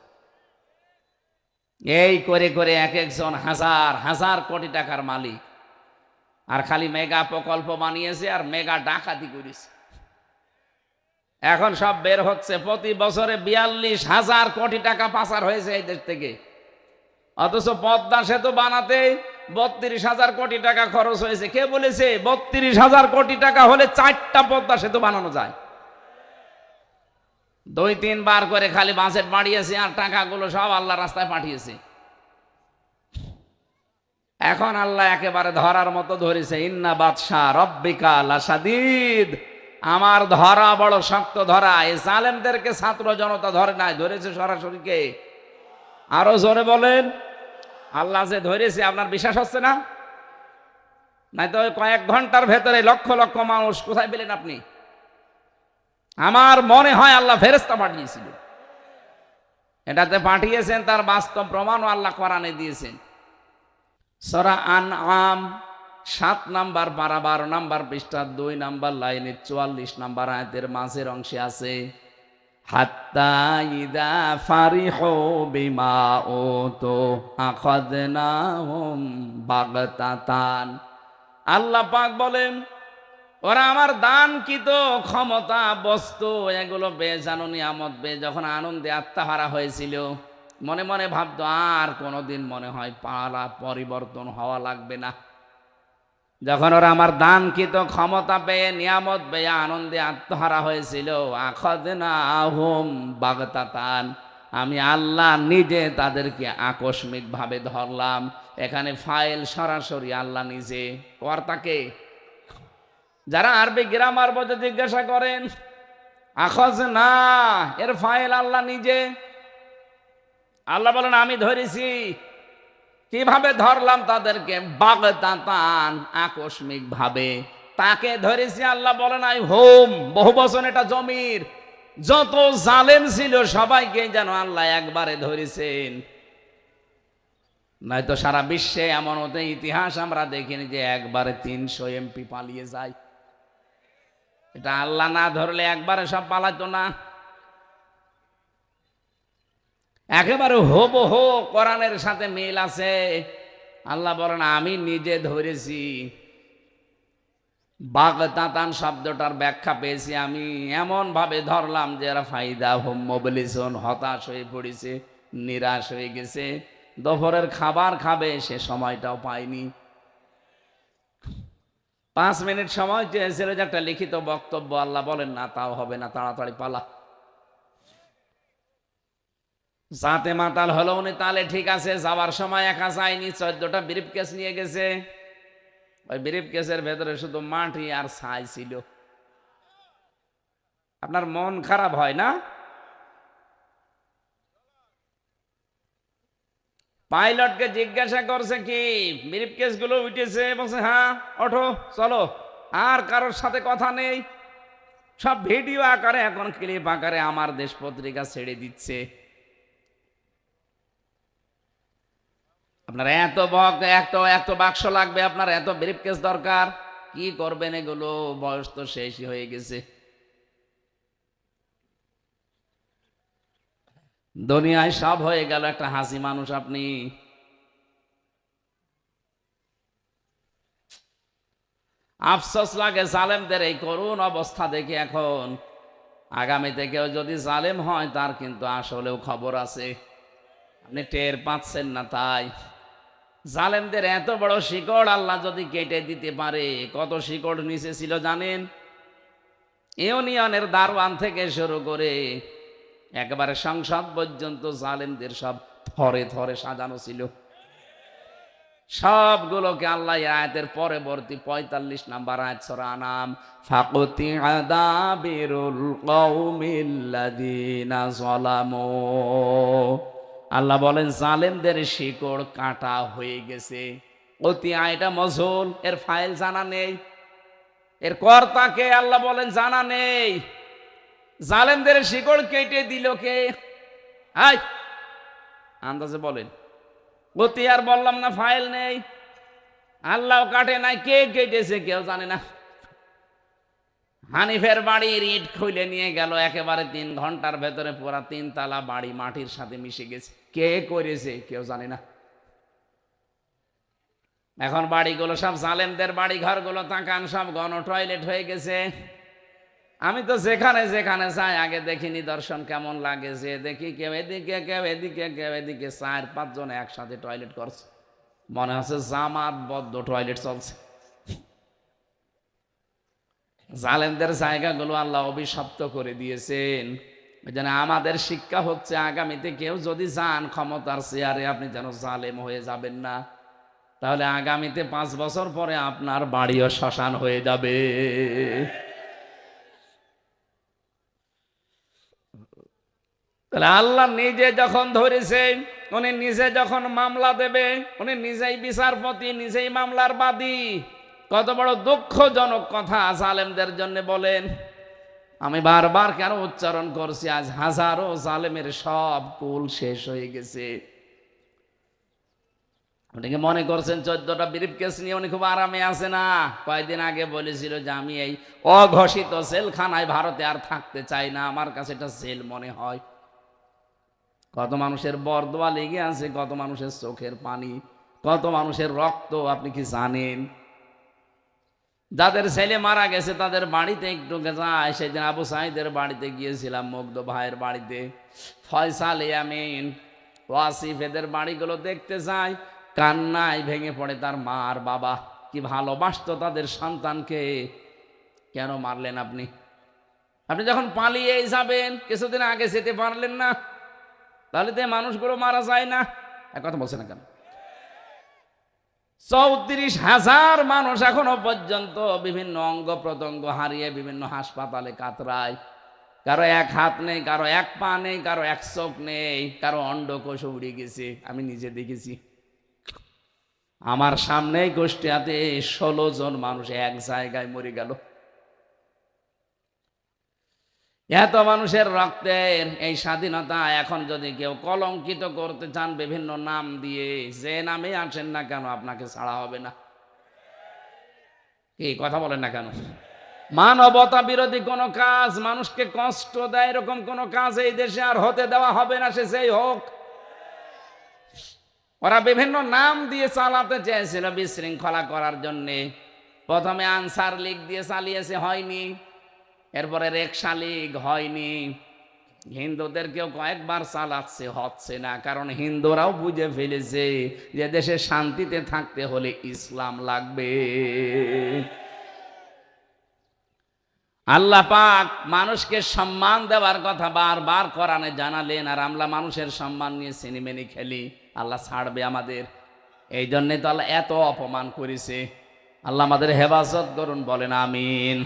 A: এই করে করে এক একজন হাজার হাজার কোটি টাকার মালিক, আর খালি মেগা প্রকল্প বানিয়েছে আর মেগা ডাকাতি করেছে। এখন সব বের হচ্ছে, প্রতি বছরে 42,000 কোটি টাকা পাচার হয়েছে এই দেশ থেকে। অথচ পদ্মা সেতু বানাতে 32,000 কোটি টাকা খরচ হয়েছে। কে বলেছে 32,000 কোটি টাকা হলে 4টা পদ্মা সেতু বানানো যায়? 2-3 বার করে খালি বাজেট বাড়িয়েছে, আর টাকাগুলো সব আল্লাহ রাস্তায় পাঠিয়েছে। এখন আল্লাহ একেবারে ধরার মতো ধরেছে। ইন্না বাদশা রব্বিকা লাশাদীদ, আমার ধরা বড় শক্ত ধরা। এই জালেমদেরকে ছাত্র জনতা ধরে নাই, ধরেছে সরাসরি কে? আরো জোরে বলেন। আল্লাহ যে ধরেছে, আপনার বিশ্বাস হচ্ছে না? নাই তো কয়েক ঘন্টার ভেতরে লক্ষ লক্ষ মানুষ কোথায় পেলেন আপনি? আমার মনে হয় আল্লাহ ফেরেশতা পাঠিয়েছিল। এটাতে পাঠিয়েছেন, তার বাস্তব প্রমাণও আল্লাহ কোরআনে দিয়েছেন। সূরা আনআম 7 নাম্বার পারা 12 নাম্বার পৃষ্ঠা 2 নাম্বার লাইনে 44 নাম্বার আয়াতের মাঝের অংশে আছে, হাত্তা ইদা ফারিহু বিমা উতু আখাযনাহুম বাগতাতান। আল্লাহ পাক বলেন, ওরা আমার দানকৃত ক্ষমতা বস্তু এগুলো বেজানো নিয়ামত যখন আনন্দে আত্মহারা হয়েছিল, মনে মনে ভাবতো আর কোনোদিন মনে হয় পালা পরিবর্তন হওয়া লাগবে না। যখন ওরা আমার দানকৃত ক্ষমতা পেয়ে, নিয়ামত পেয়ে আনন্দে আত্মহারা হয়েছিল, আখাযনাহুম বাগতাতান, আমি আল্লাহ নিজে তাদেরকে আকস্মিক ভাবে ধরলাম। এখানে ফাইল সরাসরি আল্লাহ নিজে, কর্তাকে। যারা আরবি গ্রামার বোঝে জিজ্ঞাসা করেন, আখাযনা এর ফাইল আল্লাহ নিজে। আল্লাহ বলেন আমি ধরেছি। কিভাবে ধরলাম তাদেরকে? বাগতাতান, আকস্মিক ভাবে তাকে ধরেছি। আল্লাহ বলেন আই হোম, বহু বচন, এটা জমির। যত জালেম ছিল সবাইকে যেন আল্লাহ একবারে ধরেছেন। নয়তো সারা বিশ্বে এমন হতে ইতিহাস আমরা দেখিনি যে একবারে 300 এমপি পালিয়ে যায়। এটা আল্লাহ না ধরলে একবারে সব পালাতো না। একেবারে হুবহু কোরআনের সাথে মিল আছে। আল্লাহ বলেন আমি নিজে ধরেছি। বাগতাতান শব্দটার ব্যাখ্যা পেয়েছি আমি, এমন ভাবে ধরলাম যে এরা ফাইদা হুম মুবলিসুন, হতাশ হয়ে পড়েছে, নিরাশ হয়ে গেছে। দুপুরের খাবার খাবে, সে সময়টাও পায়নি। 5 মিনিট সময় চেয়েছিল যে একটা লিখিত বক্তব্য, আল্লাহ বলেন না, তাও হবে না, তাড়াতাড়ি পালা। যাতে মাতাল হলো উনি তাহলে ঠিক আছে, যাওয়ার সময় একা যায়নি, 14টা ব্রিফ কেস নিয়ে গেছে। ওই ব্রিফ কেসের ভেতরে শুধু মাটি আর ছাই ছিল। আপনার মন খারাপ হয় না? পাইলটকে জিজ্ঞাসা করছে কি ব্রিফ কেস গুলো উঠেছে, বলছে হ্যাঁ ওঠো চলো, আর কারোর সাথে কথা নেই, সব ভিডিও আকারে এখন ক্লিপ আকারে আমার দেশ পত্রিকা ছেড়ে দিচ্ছে। আপনার এত বাক্স লাগবে, আপনার এত ব্রিফকেস দরকার, কি করবেন এগুলো? বয়স তো শেষই হয়ে গেছে। দুনিয়ায় সব হয়ে গেল, একটা হাসি মানুষ আপনি। আফসোস লাগে জালেমদের এই করুণ অবস্থা দেখে। এখন আগামীতে কেউ যদি জালেম হয় তার কিন্তু আসলেও খবর আছে, আপনি টের পাচ্ছেন না। তাই জালেমদের এত বড় শিকড় আল্লাহ যদি কেটে দিতে পারে, কত শিকড় নিচে ছিল জানেন? ইউনিয়নের দারোয়ান থেকে শুরু করে একেবারে সংসদ পর্যন্ত জালেমদের সব থরে থরে সাজানো ছিল। সবগুলোকে আল্লাহ আয়াতের পরবর্তী 45 নাম্বার আয়াত সূরা আনাম, ফাকুতি আদাবিরুল কওমিল্লাযিনা যালামু, আল্লাহ বলেন জালেমদের শিকড় কাটা হয়ে গেছে। অতি আয়টা মজহুল, এর ফাইল জানা নেই, এর কর্তাকে আল্লাহ বলেন জানা নেই। জালেমদের শিকড় কেটে দিল কে? আয় আন্দাজে বলেন। অতি আর বললাম না ফাইল নেই, আল্লাহ কাটে নাই, কে কেটেছে কেউ জানে না। হানিফের বাড়ির ইট খুলে নিয়ে গেল, একেবারে 3 ঘন্টার ভেতরে পুরা 3 তলা বাড়ি মাটির সাথে মিশে গেছে। কে করেছে কেউ জানে না। এখন বাড়িগুলো সব জালেমদের বাড়ি, ঘরগুলো তাকান সব গণ টয়লেট হয়ে গেছে। আমি তো যেখানে যেখানে যাই আগে দেখি নিদর্শন কেমন লাগে, যে দেখি কেউ এদিকে কেউ এদিকে কেউ এদিকে, 4-5 জন একসাথে টয়লেট করছে, মনে হচ্ছে জামাতবদ্ধ টয়লেট চলছে। জালেমদের জায়গাগুলো আল্লাহ অভিশপ্ত করে দিয়েছেন। ওই জন্য আমাদের শিক্ষা হচ্ছে, আগামীতে কেউ যদি যান ক্ষমতার চেয়ারে, আপনি যেন জালেম হয়ে যাবেন না, তাহলে আগামীতে 5 বছর পরে আপনার বাড়িও শ্মশান হয়ে যাবে। তাহলে আল্লাহ নিজে যখন ধরেছে, উনি নিজে যখন মামলা দেবে, উনি নিজেই বিচারপতি, নিজেই মামলার বাদী। কত বড় দুঃখজনক কথা জালেমদের জন্য বলেন। আমি বারবার কেন উচ্চারণ করছি, আজ হাজারো জালেমের সব কুল শেষ হয়ে গেছে। অনেকে মনে করছেন 14টা ব্রিফ কেস নিয়ে উনি খুব আরামে আছে না। কয়েকদিন আগে বলেছিল যে আমি এই অঘোষিত জেলখানায় ভারতে আর থাকতে চাই না, আমার কাছে এটা জেল মনে হয়। কত মানুষের বরদোয়া লেগে আছে, কত মানুষের চোখের পানি, কত মানুষের রক্ত আপনি কি জানেন? যাদের ছেলে মারা গেছে তাদের বাড়িতে একটু যায়। সেদিন আবু সাইদের বাড়িতে গিয়েছিলাম, মুগ্ধ ভাইয়ের বাড়িতে, ফয়সাল ইয়ামিন, ওয়াসিফ, এদের বাড়িগুলো দেখতে যায়। কান্নায় ভেঙে পড়ে তার মা আর বাবা। কি ভালোবাসতো তাদের সন্তানকে, কেন মারলেন আপনি? আপনি যখন পালিয়ে যাবেন, কিছুদিন আগে যেতে পারলেন না, তাহলে তো মানুষগুলো মারা যায় না। এক কথা বলছে না কেন? 34,000 মানুষ এখনো পর্যন্ত বিভিন্ন অঙ্গ প্রত্যঙ্গ হারিয়ে বিভিন্ন হাসপাতালে কাতরায়। কারো এক হাত নেই, কারো এক পা নেই, কারো এক চোখ নেই, কারো অন্ডকোষ উড়ে গেছে। আমি নিজে দেখেছি, আমার সামনেই কুষ্টিয়াতে 16 জন মানুষ এক জায়গায় মরে গেল। এত মানুষের রক্তের এই স্বাধীনতা এখন যদি কেউ কলঙ্কিত করতে চান বিভিন্ন নাম দিয়ে, যে নামে আসেন না কেন আপনাকে ছাড়া হবে না। কি কথা বলেন না কেন? মানবতা বিরোধী কোন কাজ, মানুষকে কষ্ট দেয় এরকম কোন কাজ এই দেশে আর হতে দেওয়া হবে না, সে যেই হোক। ওরা বিভিন্ন নাম দিয়ে চালাতে চেয়েছিল বিশৃঙ্খলা করার জন্যে। প্রথমে আনসার লীগ দিয়ে চালিয়েছে, হয়নি। এরপরে রেকশা লীগ, হয়নি। হিন্দুদেরকেও কয়েকবার চালাচ্ছে, হচ্ছে না। কারণ হিন্দুরাও বুঝে ফেলেছে যে দেশে শান্তিতে থাকতে হলে ইসলাম লাগবে। আল্লাহ পাক মানুষকে সম্মান দেওয়ার কথা বারবার কোরআনে জানালেন, আর আমরা মানুষের সম্মান নিয়ে সিনেমেনি খেলি। আল্লাহ ছাড়বে আমাদের? এই জন্যে তো আল্লাহ এত অপমান করেছে। আল্লাহ আমাদের হেফাজত করুন, বলেন আমিন।